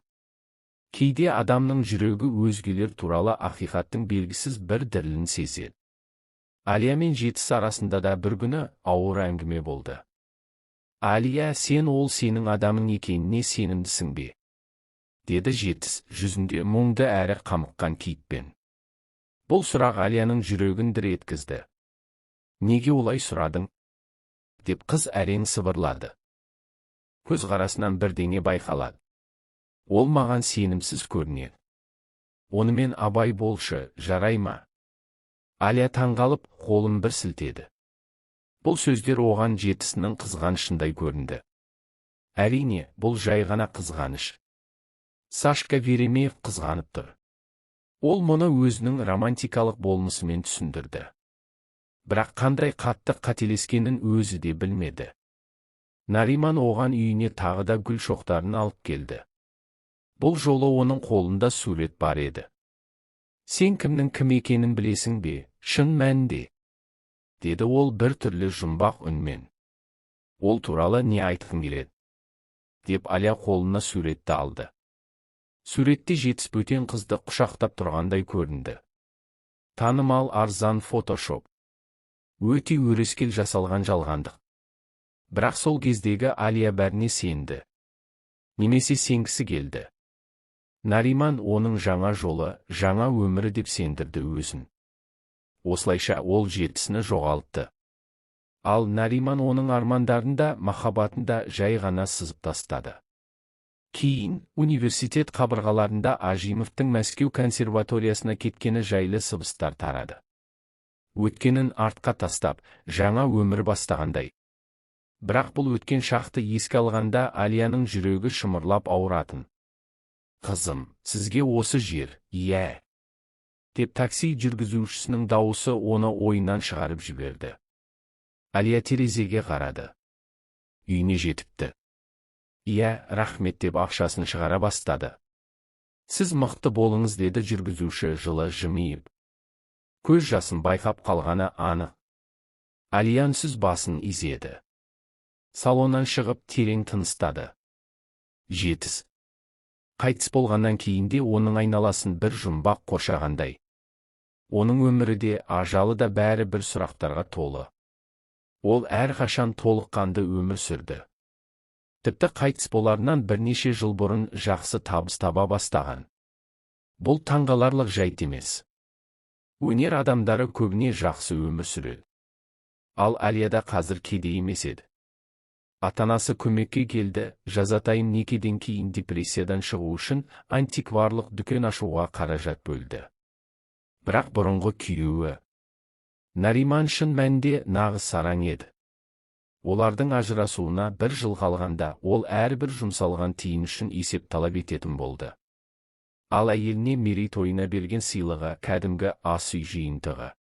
Кейде адамның жүрегі өзгелер туралы ақиқаттың белгісіз бір дірілін сезеді. Алия мен Жетіс арасында да бір күні ауыр әңгіме болды. Алия, сен ол сенің адамың екеніне сенімдісің бе? Деді Жетіс, жүзінде мұңды әрі қамыққан кейіппен. Бұл сұрақ Алияның жүрегін дір еткізді. Неге олай сұрадың? Деп қыз әрең сыбырлады. Көзқарасынан бірдеңе байқалады. Ол маған сенімсіз көрінеді. Онымен абай болшы, жарай ма? Алия таңғалып, қолын бір сілтеді. Бұл сөздер оған Жетісінің қызғанышындай көрінді. Әрине, бұл жай ғана қызғаныш. Сашка Веремеев қызғанып тұр. Ол мұны өзінің романтикалық болмысымен түсіндірді. Бірақ қандай қатты қателескенін өзі де білмеді. Нариман оған үйіне тағы да гүл шоқтарын алып келді. Бұл жолы оның қолында сурет бар еді. Сен кімнің кім екенін білесің бе, шын мәнінде? Деді ол бір түрлі жұмбақ үнмен. Ол туралы не айтқың келеді? Деп Алия қолына суретті алды. Суретте Жетіс бөтен қызды құшақтап тұрғандай көрінді. Танымал арзан фотошоп. Өте өрескел жасалған жалғандық. Бірақ сол кездегі Алия бәріне сенді. Немесе сенгісі келді. Нариман оның жаңа жолы, жаңа өмірі деп сендірді өзін. Осылайша ол Жетісіні жоғалтты. Ал Нариман оның армандарында, махаббатында жай ғана сызып тастады. Кейін, университет қабырғаларында Ажимовтың Мәскеу консерваториясына кеткені жайлы сыбыстар тарады. Өткенін артқа тастап, жаңа өмір бастағандай. Бірақ бұл өткен шақты еске алғанда Алияның жүрегі шымырлап ауыратын. Қызым, сізге осы жер, иә. Деп такси жүргізушісінің дауысы оны ойынан шығарып жіберді. Алия терезеге қарады. Үйіне жетіпті. Иә, рахмет деп ақшасын шығара бастады. Сіз мықты болыңыз, деді жүргізуші жылы жымиып. Көз жасын байқап қалғаны анық. Алия үнсіз басын изеді. Салоннан шығып терең тыныстады. Жетіс. Қайтыс болғаннан кейін де оның айналасын бір жұмбақ қоршағандай. Оның өмірі де, ажалы да бәрі бір сұрақтарға толы. Ол әрқашан толыққанды өмір сүрді. Тіпті қайтыс боларынан бірнеше жыл бұрын жақсы табыс таба бастаған. Бұл таңғаларлық жайт емес. Өнер адамдары көбіне жақсы өмір сүреді. Ал Алияда қазір кедей емес еді. Ата-анасы көмекке келді, жазатайым некеден кейін депрессиядан шығу үшін антикварлық дүкен ашуға қаражат бөлді. Бірақ бұрынғы күйеуі Нариман шын мәнінде нағыз сараң еді. Олардың ажырасуына 1 жыл қалғанда ол әрбір жұмсалған тиын үшін есеп талап ететін болды. Ал әйеліне мерейтойына берген сыйлығы кәдімгі ас үй жиынтығы.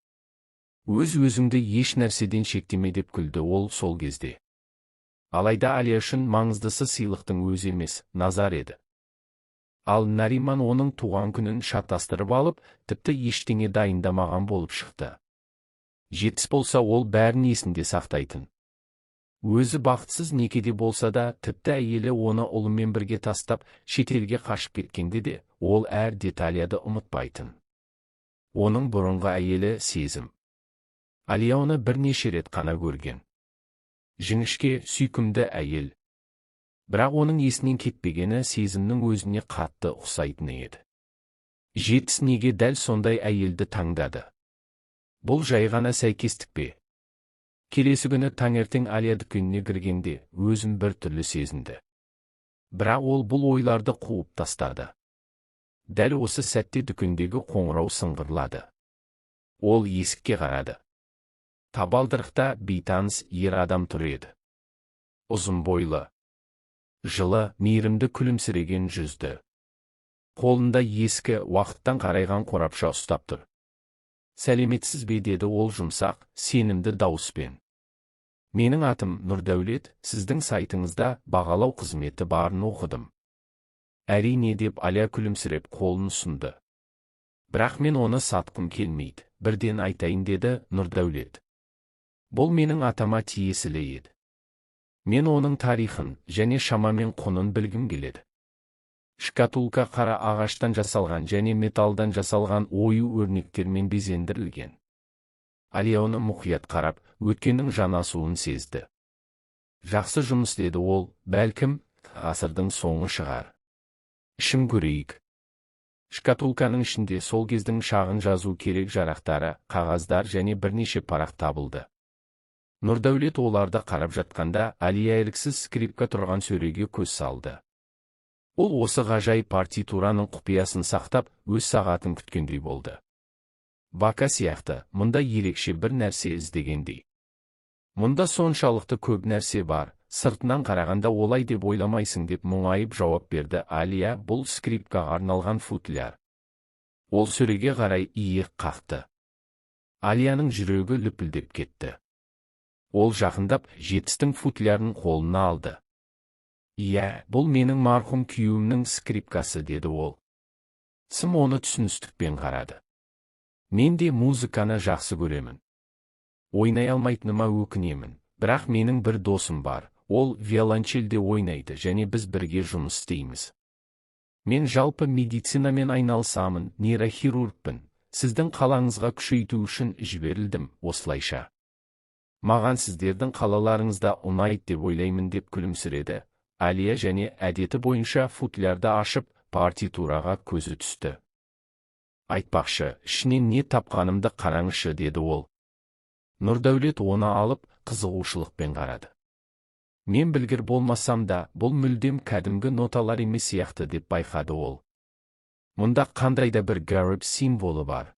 Өз-өзіңді еш нәрседен шектеме деп күлді ол сол кезде. Алайда Алия үшін маңыздысы сыйлықтың өзі емес, назар еді. Ал Нариман оның туған күнін шатастырып алып, тіпті ештеңе дайындамаған болып шықты. Жетіс болса ол бәрін есінде сақтайтын. Өзі бақытсыз некеде болса да, тіпті әйелі оны ұлымен бірге тастап, шетелге қашып кеткенде де, ол әр деталияды ұмытпайтын. Оның бұрынғы әйелі Сезім. Алия оны бірнеше рет қана көрген. Жіңішке, сүйкімді әйел. Бірақ оның есінен кетпегені Сезімнің өзіне қатты ұқсайтыны еді. Жетіс неге дәл сондай әйелді таңдады? Бұл жай ғана сәйкестік пе? Келесі күні таңертең Алия дүкеніне кіргенде өзін бір түрлі сезінді. Бірақ ол бұл ойларды қуып тастады. Дәл осы сәтте дүкендегі қоңырау сыңғырлады. Ол есікке қарады. Табалдырықта бейтаныс ер адам тұр еді. Ұзын бойлы, жылы, мейірімді күлімсіреген жүзді. Қолында ескі, уақыттан қарайған қорапша ұстап тұр. Сәлеметсіз бе, деді ол жұмсақ, сенімді дауыспен. Менің атым Нұрдәулет, сіздің сайтыңызда бағалау қызметі барын оқыдым. Әрине, деп Алия күлімсіреп қолын ұсынды. Бірақ мен оны сатқым келмейді, бірден айтайын, деді Нұрдәулет. Бұл менің атама тиесілі еді. Мен оның тарихын және шамамен құнын білгім келеді. Шкатулка қара ағаштан жасалған және металдан жасалған ою өрнектермен безендірілген. Алия оны мұқият қарап, өткеннің жанасуын сезді. Жақсы жұмыс, деді ол, бәлкім, ғасырдың соңы шығар. Ішін көрейік. Шкатулканың ішінде сол кездің шағын жазу керек жарақтары, қағаздар және бірнеше парақ табылды. Нұрдәулет оларды қарап жатқанда, Алия еріксіз скрипка тұрған сөреге көз салды. Ол осы ғажайып партитураның құпиясын сақтап, өз сағатын күткендей болды. Бака сияқты, мұнда ерекше бір нәрсе іздегендей. Мұнда соншалықты көп нәрсе бар, сыртынан қарағанда олай деп ойламайсың, деп мұңайып жауап берді Алия. Бұл скрипкаға арналған футляр. Ол сөреге қарай иек қақты. Алияның жүрегі лүпілдеп кетті. Ол жақындап, Жетістің футлярын қолына алды. Иә, бұл менің марқұм күйеуімнің скрипкасы, деді ол. Сім оны түсіністікпен қарады. Мен де музыканы жақсы көремін. Ойнай алмайтыныма өкінемін, бірақ менің бір досым бар, ол виолончельде ойнайды және біз бірге жұмыс істейміз. Мен жалпы медицинамен айналысамын, нейрохирургпін. Сіздің қалаңызға күшейту үшін жіберілдім, осылайша. Маған сіздердің қалаларыңызда ұнайды деп ойлаймын, деп күлімсіреді Алия және әдеті бойынша футлярды ашып, партитураға көзі түсті. Айтпақшы, ішінен не тапқанымды қараңызшы, деді ол. Нұрдәулет оны алып, қызығушылықпен қарады. Мен білгір болмасам да, бұл мүлдем кәдімгі ноталар емес сияқты, деп байқады ол. Мұнда қандайда бір гаріп символы бар.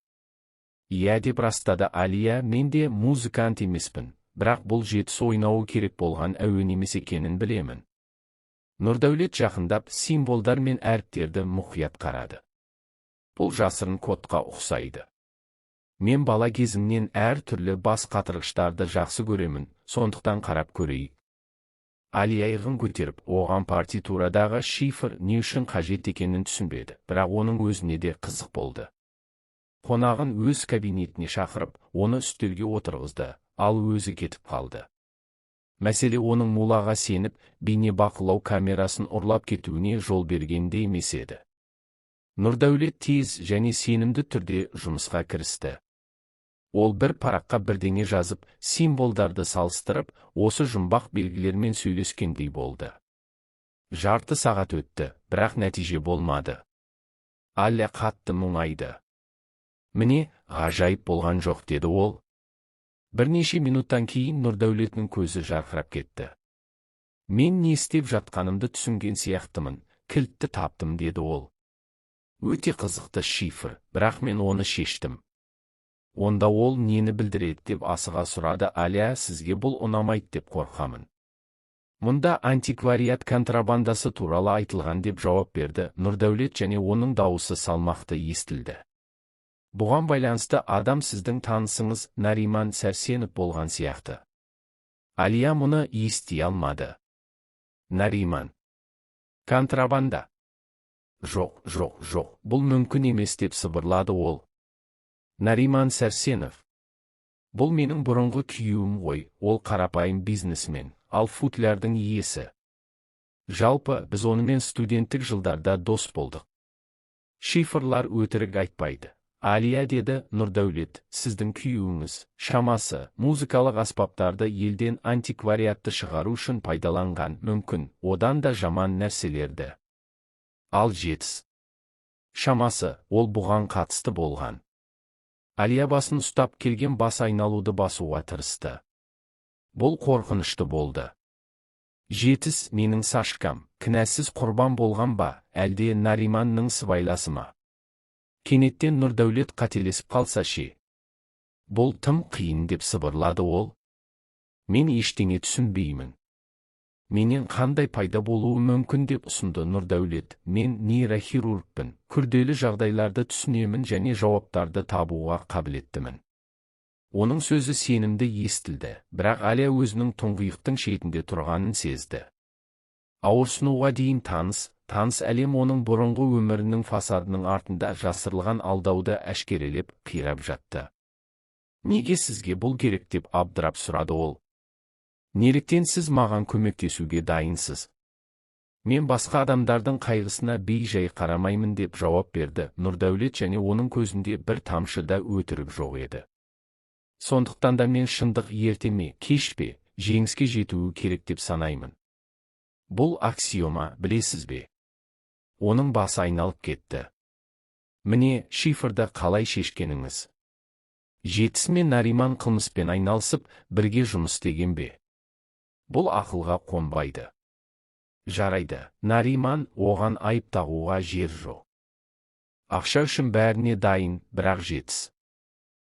Иә, деп растады Алия, мен де музыкант емеспін, бірақ бұл жетіс ойнауы керек болған әуен емес екенін білемін. Нұрдәулет жақындап, символдар мен әріптерді мұқият қарады. Бұл жасырын кодқа ұқсайды. Мен бала кезімнен әр түрлі бас қатырғыштарды жақсы көремін, сондықтан қарап көрейік. Алия иығын көтеріп, оған партитурадағы шифр не үшін қажет екенін түсінбеді, бірақ оның өзіне де қызық болды. Қонағын өз кабинетіне шақырып, оны үстелге отырғызды, ал өзі кетіп қалды. Мәселе оның мулаға сеніп, бейнебақылау камерасын ұрлап кетуіне жол бергенде емес еді. Нұрдәулет тез және сенімді түрде жұмысқа кірісті. Ол бір параққа бірдеңе жазып, символдарды салыстырып, осы жұмбақ белгілермен сөйлескендей болды. Жарты сағат өтті, бірақ нәтиже болмады. Алия қатты мұңайды. Міне, ғажайып болған жоқ, деді ол. Бірнеше минуттан кейін Нұрдәулеттің көзі жарқырап кетті. Мен не істеп жатқанымды түсінген сияқтымын, кілтті таптым, деді ол. Өте қызықты шифр, бірақ мен оны шештім. Онда ол нені білдіреді деп асыға сұрады Алия. Сізге бұл ұнамайды деп қорқамын. Мұнда антиквариат контрабандасы туралы айтылған, деп жауап берді Нұрдәулет, және оның дауысы салмақты естілді. Бұған байланысты адам сіздің танысыңыз Нариман Сәрсенов болған сияқты. Алия мұны ести алмады. Нариман. Контрабанда. Жоқ, бұл мүмкін емес, деп сыбырлады ол. Нариман Сәрсенов. Бұл менің бұрынғы күйеуім ғой, ол қарапайым бизнесмен, ал футлярдың иесі. Жалпы, біз онымен студенттік жылдарда дос болдық. Шифрлар өтірік айтпайды. Алия, деді Нұрдәулет, сіздің күйеуіңіз, шамасы, музыкалық аспаптарды елден антиквариатты шығару үшін пайдаланған, мүмкін, одан да жаман нәрселерді. Ал жетіс. Шамасы, ол бұған қатысты болған. Алия басын ұстап келген бас айналуды басуға тырысты. Бұл қорқынышты болды. Жетіс менің Сашкам, кінәсіз құрбан болған ба, әлде Нариманның сыбайласы ма? Кенеттен Нұрдәулет қателесіп қалса ше? Бұл тым қиын, деп сыбырлады ол. Мен ештеңе түсінбеймін. Менен қандай пайда болуы мүмкін, деп ұсынды Нұрдәулет. Мен нейрохирургпын, күрделі жағдайларды түсінемін және жауаптарды табуға қабілеттімін. Оның сөзі сенімді естілді, бірақ Алия өзінің тұңғиықтың шетінде тұрғанын сезді. Ауырсынуға дейін таныс әлем оның бұрынғы өмірінің фасадының артында жасырылған алдауды әшкерелеп қирап жатты. Неге сізге бұл керек, деп абдырап сұрады ол. Неліктен сіз маған көмектесуге дайынсыз? Мен басқа адамдардың қайғысына бей-жай қарамаймын, деп жауап берді Нұрдәулет, және оның көзінде бір тамшы да өтірік жоқ еді. Сондықтан да мен шындық ерте ме, кеш пе, жеңіске жетуі керек деп санаймын. Бұл аксиома, білесіз бе? Оның басы айналып кетті. Міне, шифрды қалай шешкеніңіз? Жетіс мен Нариман қылмыспен айналысып, бірге жұмыс істеген бе? Бұл ақылға қонбайды. Жарайды, Нариман, оған айып тағуға жер жоқ. Ақша үшін бәріне дайын, бірақ жетіс.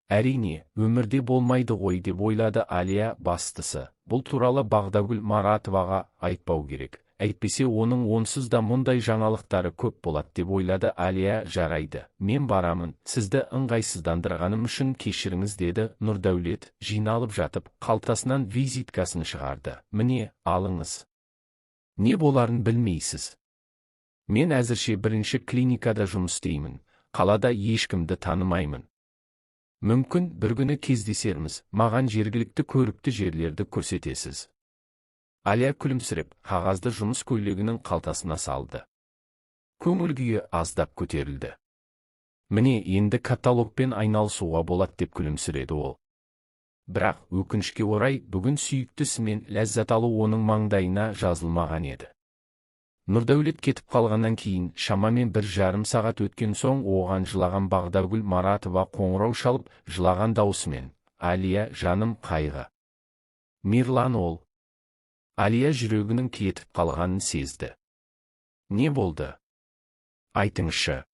Әрине, өмірде болмайды ғой, деп ойлады Алия. Бастысы, бұл туралы Бағдагүл Маратоваға айтпау керек. Әйтпесе оның онсыз да мұндай жаңалықтары көп болады, деп ойлады Алия. Жарайды, мен барамын, сізді ыңғайсыздандырғаным үшін кешіріңіз, деді Нұрдәулет. Жиналып жатып, қалтасынан визиткасын шығарды. Міне, алыңыз. Не боларын білмейсіз. Мен әзірше бірінші клиникада жұмыс істеймін, қалада ешкімді танымаймын. Мүмкін бір күні кездесерміз, маған жергілікті көрікті жерлерді көрсетесіз. Алия күлімсіреп, қағазды жұмыс көйлегінің қалтасына салды. Көңіл күйі аздап көтерілді. Міне, енді каталогпен айналысуға болады, деп күлімсіреді ол. Бірақ, өкінішке орай, бүгін сүйіктісімен ләззат алу оның маңдайына жазылмаған еді. Нұрдәулет кетіп қалғаннан кейін, шамамен 1,5 сағат өткен соң, оған жылаған Бағдагүл Маратова қоңырау шалып, жылаған даусымен: Алия, жаным, қайғы. Мирлан ол. Алия жүрегінің кетіп қалғанын сезді. Не болды? Айтыңызшы,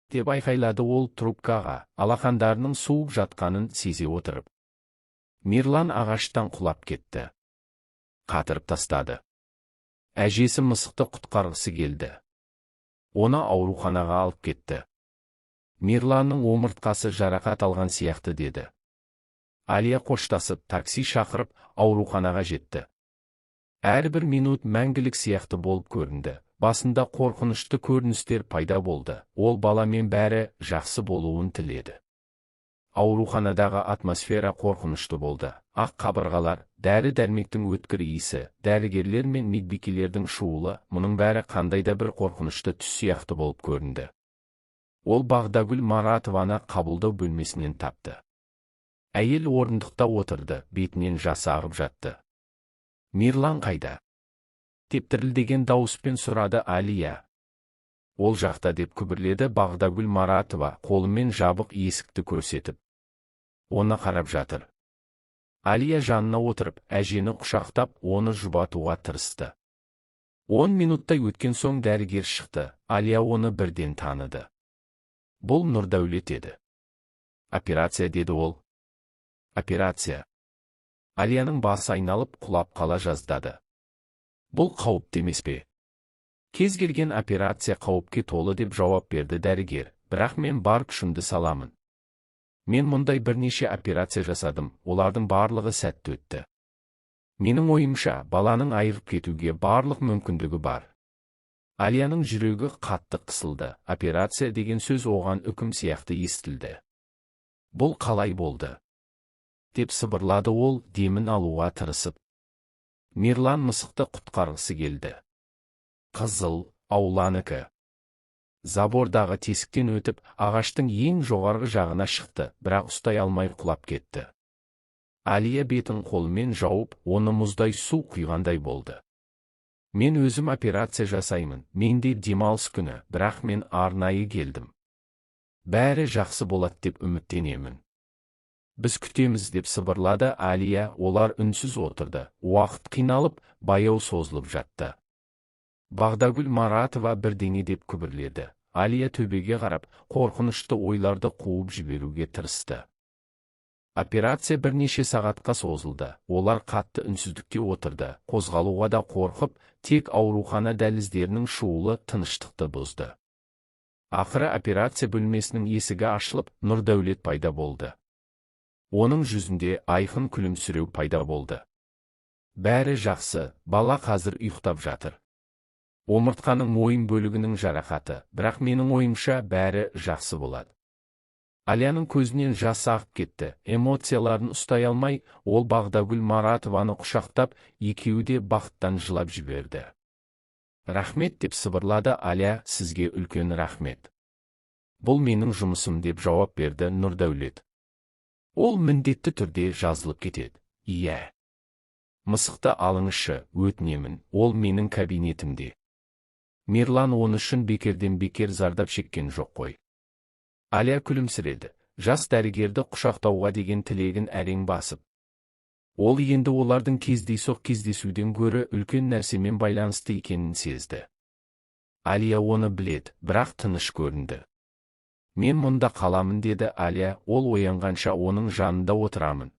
деп айқайлады ол трубкаға, алақандарының суып жатқанын сезе отырып. Мирлан ағаштан құлап кетті. Қатырып тастады. Әжесі мысықты құтқарғысы келді. Оны ауруханаға алып кетті. Мирланның омыртқасы жарақат алған сияқты деді. Алия қоштасып, такси шақырып, ауруханаға жетті. Әрбір минут мәңгілік сияқты болып көрінді. Басында қорқынышты көріністер пайда болды. Ол баламен бәрі жақсы болуын тіледі. Ауруханадағы атмосфера қорқынышты болды. Ақ қабырғалар, дәрі-дәрмектің өткір иісі, дәрігерлер мен медбикелердің шуылы, мұның бәрі қандай да бір қорқынышты түс сияқты болып көрінді. Ол Бағдагүл Маратованы қабылдау бөлмесінен тапты. Әйел орындықта отырды, бетінен жас ағып жатты. Мирлан қайда? Деп дірілдеген дауыспен сұрады Алия. Ол жақта деп күбірледі Бағдагүл Маратова, қолымен жабық есікті көрсетіп. Оны қарап жатыр. Алия жанына отырып, әжені құшақтап, оны жұбатуға тырысты. 10 минуттай өткен соң дәрігер шықты. Алия оны бірден таныды. Бұл Нұрдәулет еді. Операция, деді ол. Операция. Алияның басы айналып құлап қала жаздады. Бұл қауіпті емес пе? Кез келген операция қауіпке толы деп жауап берді дәрігер, бірақ мен бар күшімді саламын. Мен мұндай бірнеше операция жасадым, олардың барлығы сәтті өтті. Менің ойымша, баланың айырып кетуге барлық мүмкіндігі бар. Алияның жүрегі қатты қысылды. Операция деген сөз оған үкім сияқты естілді. Бұл қалай болды? Деп сыбырлады ол, демін алуға тырысып. Мирлан мысықты құтқарғысы келді. Қызыл, ауланікі. Забордағы тесіктен өтіп, ағаштың ең жоғарғы жағына шықты, бірақ ұстай алмай құлап кетті. Алия бетін қолымен жауып, оны мұздай су құйғандай болды. Мен өзім операция жасаймын, менде демалыс күні, бірақ мен арнайы келдім. Бәрі жақсы болады деп үміттенемін. Біз күтеміз, деп сыбырлады Алия. Олар үнсіз отырды. Уақыт қиналып, баяу созылып жатты. Бағдагүл Маратова бірдеңе деп күбірледі. Алия төбеге қарап, қорқынышты ойларды қуып жіберуге тырысты. Операция бірнеше сағатқа созылды. Олар қатты үнсіздікте отырды. Қозғалуға да қорқып, тек аурухана дәліздерінің шуылы тыныштықты бұзды. Ақыры операция бөлмесінің есігі ашылып, Нұрдәулет пайда болды. Оның жүзінде айқын күлімсіреу пайда болды. Бәрі жақсы, бала қазір ұйықтап жатыр. Омыртқаның мойын бөлігінің жарақаты, бірақ менің ойымша бәрі жақсы болады. Алияның көзінен жас ағып кетті. Эмоцияларын ұстай алмай, ол Бағдагүл Маратованы құшақтап, екеуі де бақыттан жылап жіберді. Рахмет, деп сыбырлады Алия, сізге үлкен рахмет. Бұл менің жұмысым, деп жауап берді Нұрдәулет. Ол міндетті түрде жазылып кетеді. Иә. Мысықты алыңызшы, өтінемін, ол менің кабинетімде. Мирлан оны үшін бекерден бекер зардап шеккен жоқ қой. Алия күлімсіреді, жас дәрігерді құшақтауға деген тілегін әрең басып. Ол енді олардың кездейсоқ кездесуден гөрі үлкен нәрсемен байланысты екенін сезді. Алия оны біледі, бірақ тыныш көрінді. Мен мұнда қаламын, деді Алия. Ол оянғанша оның жанында отырамын.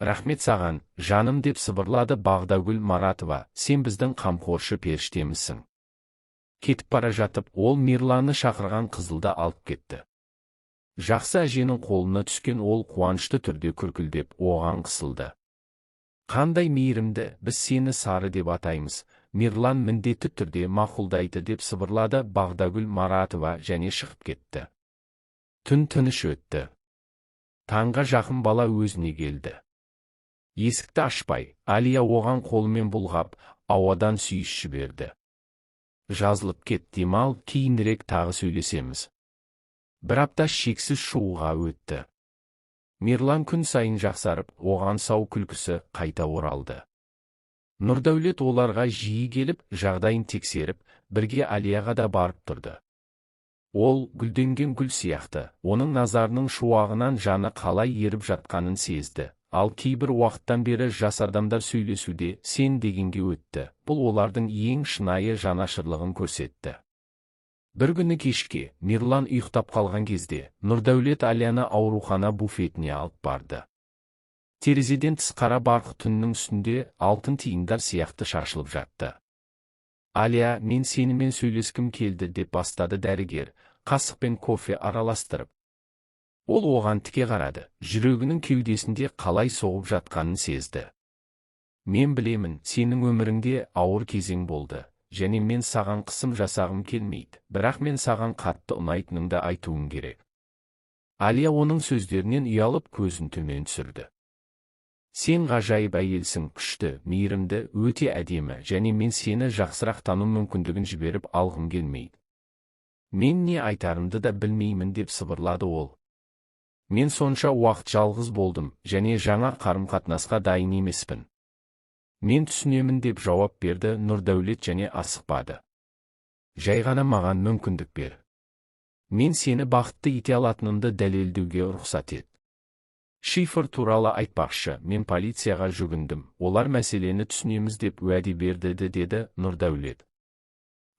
Рахмет саған, жаным, деп сыбырлады Бағдагүл Маратова. Сен біздің қамқоршы періштемісің. Кетіп бара жатып, ол Мирланны шақырған қызылды алып кетті. Жақсы әженің қолына түскен ол қуанышты түрде күркілдеп, оған қысылды. Қандай мейірімді, біз сені Сары деп атаймыз. Мирлан міндетті түрде мақұлдайды, деп сыбырлады Бағдагүл Маратова және шығып кетті. Түн тыныш өтті. Таңға жақын бала өзіне келді. Есікті ашпай, Алия оған қолымен бұлғап, ауадан сүйіс жіберді. Жазылып кет, демал, кейінірек тағы сөйлесеміз. Бір апта шексіз шуға өтті. Мирлан күн сайын жақсарып, оған сау күлкісі қайта оралды. Нұрдәулет оларға жиі келіп, жағдайын тексеріп, бірге Алияға да барып тұрды. Ол гүлденген гүл сияқты, оның назарының шуағынан жаны қалай еріп жатқанын сезді. Ал кейбір уақыттан бері жас адамдар сөйлесуде сен дегенге өтті. Бұл олардың ең шынайы жанашырлығын көрсетті. Бір күні кешке, Мирлан ұйықтап қалған кезде, Нұрдәулет Алияны аурухана буфетіне алып барды. Терезеден тыс қара барқы түннің үстінде алтын тиындар сияқты шашылып жатты. Алия, мен сенімен сөйлескім келді, деп бастады дәрігер. қасықпен кофе араластырып. Ол оған тіке қарады, жүрегінің кеудесінде қалай соғып жатқанын сезді. Мен білемін, сенің өміріңде ауыр кезең болды, және мен саған қысым жасағым келмейді, бірақ мен саған қатты ұнайтынымды айтуым керек. Алия оның сөздерінен ұялып көзін төмен түсірді. Сен ғажайып әйелсің, күшті, мейірімді, өте әдемі, және мен сені жақсырақ тану мүмкіндігін жіберіп алғым келмейді. Мен не айтарымды да білмеймін деп сыбырлады ол. Мен сонша уақыт жалғыз болдым, және жаңа қарым-қатынасқа дайын емеспін. Мен түсінемін деп жауап берді Нұрдәулет және асықпады. Жай ғана маған мүмкіндік бер. Мен сені бақытты ете алатынымды дәлелдеуге рұқсат ет. Шифр туралы айтпақшы, мен полицияға жүгіндім, олар мәселені түсінеміз деп уәде берді деді Нұрдәулет.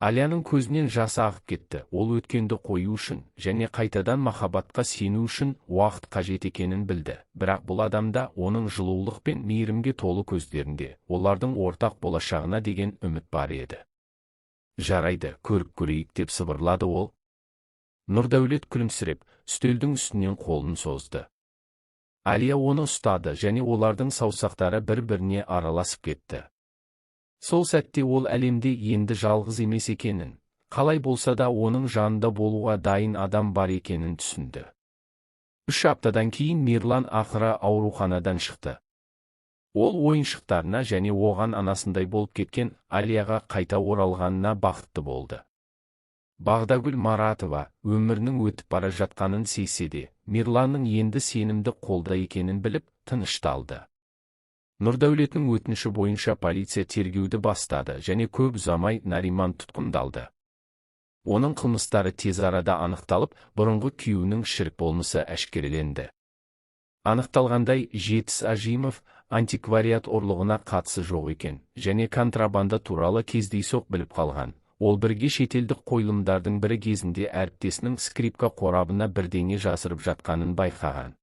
Алияның көзінен жасы ағып кетті, ол өткенді қою үшін, және қайтадан махаббатқа сену үшін уақыт қажет екенін білді, бірақ бұл адамда оның жылулық пен мейірімге толы көздерінде, олардың ортақ болашағына деген үміт бар еді. Жарайды, көріп көрейік деп сыбырлады ол. Нұрдәулет күлімсіреп, үстелдің үстінен қолын созды. Алия оны ұстады және олардың саусақтары бір-біріне араласып кетті. Сол сәтте ол әлемде енді жалғыз емес екенін, қалай болса да оның жанында болуға дайын адам бар екенін түсінді. 3 аптадан кейін Мирлан ақыры ауруханадан шықты. Ол ойыншықтарына және оған анасындай болып кеткен Алияға қайта оралғанына бақытты болды. Бағдагүл Маратова өмірінің өтіп бара жатқанын сезсе де, Мирланның енді сенімді қолда екенін біліп, тынышталды. Нұрдәулеттің өтініші бойынша полиция тергеуді бастады және көп ұзамай Нариман тұтқындалды. Оның қылмыстары тез арада анықталып, бұрынғы күйеуінің шірік болмысы әшкереленді. Анықталғандай, Жетіс Ажимов антиквариат ұрлығына қатысы жоқ екен, және контрабанда туралы кездейсоқ біліп қалған. Ол бірге шетелдік қойылымдардың бірі кезінде әріптесінің скрипка қорабына бірдеңе жасырып жатқанын байқаған.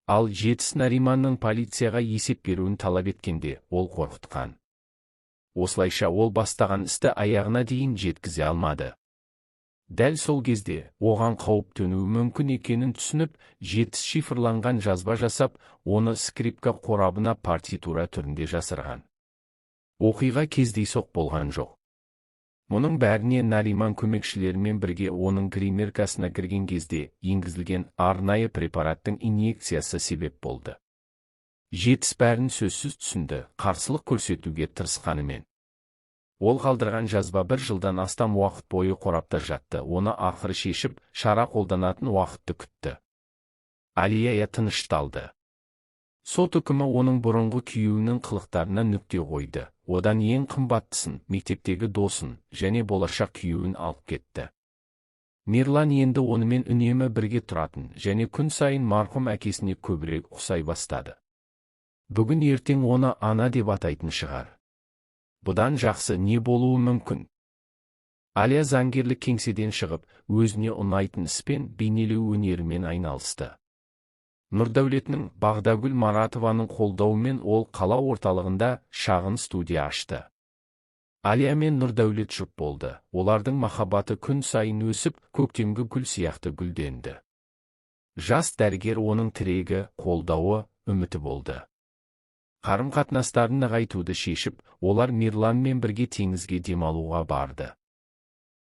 Ал Жетіс Нариманның полицияға есеп беруін талап еткенде, ол қорқытқан. Осылайша ол бастаған істі аяғына дейін жеткізе алмады. Дәл сол кезде, оған қауіп төнуі мүмкін екенін түсініп, Жетіс шифрланған жазба жасап, оны скрипка қорабына партитура түрінде жасырған. Оқиға кездейсоқ болған жоқ. Мұның бәріне Нариман көмекшілерімен бірге оның гримеркасына кірген кезде енгізілген арнайы препараттың инъекциясы себеп болды. Жетіс бәрін сөзсіз түсінді, қарсылық көрсетуге тырысқанымен. Ол қалдырған жазба 1 жылдан астам уақыт бойы қорапта жатты, оны ақыры шешіп, шара қолданатын уақытты күтті. Алия тынышталды. Сот үкімі оның бұрынғы күйеуінің қылықтарына нүкте қойды. Одан ең қымбаттысын, мектептегі досын, және болашақ күйеуін алып кетті. Мирлан енді онымен үнемі бірге тұратын, және күн сайын марқұм әкесіне көбірек ұқсай бастады. Бүгін ертең оны ана деп атайтын шығар. Бұдан жақсы не болуы мүмкін? Алия заңгерлік кеңседен шығып, өзіне ұнайтын іспен бейнелеу өнерімен айналысты. Нұрдәулетінің Бағдагүл Маратованың қолдауымен ол қала орталығында шағын студия ашты. Алия мен Нұрдәулет жұп болды. Олардың махаббаты күн сайын өсіп, көктемгі гүл сияқты гүлденді. Жас дәрігер оның тірегі, қолдауы, үміті болды. Қарым-қатынастарын нығайтуды шешіп, олар Мирланмен бірге теңізге демалуға барды.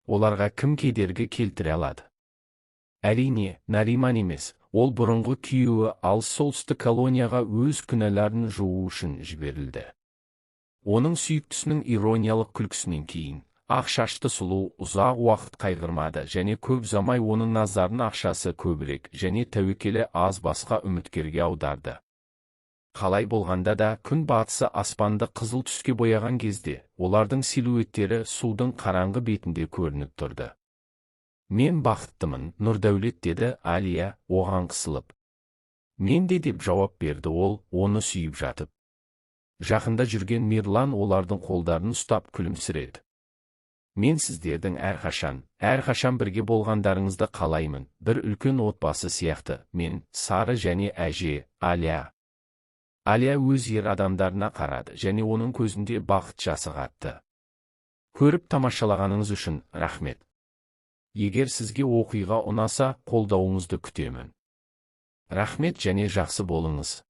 Оларға кім кедергі келтіре алады? Әрине, Нариман емес. Ол бұрынғы күйеуі, ал солтүстік колонияға өз күнәларын жуу үшін жіберілді. Оның сүйіктісінің ирониялық күлкісінен кейін, ақ шашты сұлу ұзақ уақыт қайғырмады және көп ұзамай оның назарын ақшасы көбірек және тәуекелі аз басқа үміткерге аударды. Қалай болғанда да күн батысы аспанды қызыл түске бояған кезде, олардың силуеттері судың қараңғы бетінде көрініп тұрды. Мен бақыттымын, Нұрдәулет деді Алия, оған қысылып. Мен де деп жауап берді ол, оны сүйіп жатып. Жақында жүрген Мирлан олардың қолдарын ұстап күлімсіреді. Мен сіздердің әрқашан бірге болғандарыңызды қалаймын, бір үлкен отбасы сияқты, мен, Сары және әже, Алия. Алия өз ер адамдарына қарады және оның көзінде бақыт жасы қатты. Көріп тамашалағаныңыз үшін рахмет. Егер сізге оқиға ұнаса, қолдауыңызды күтемін. Рахмет және жақсы болыңыз.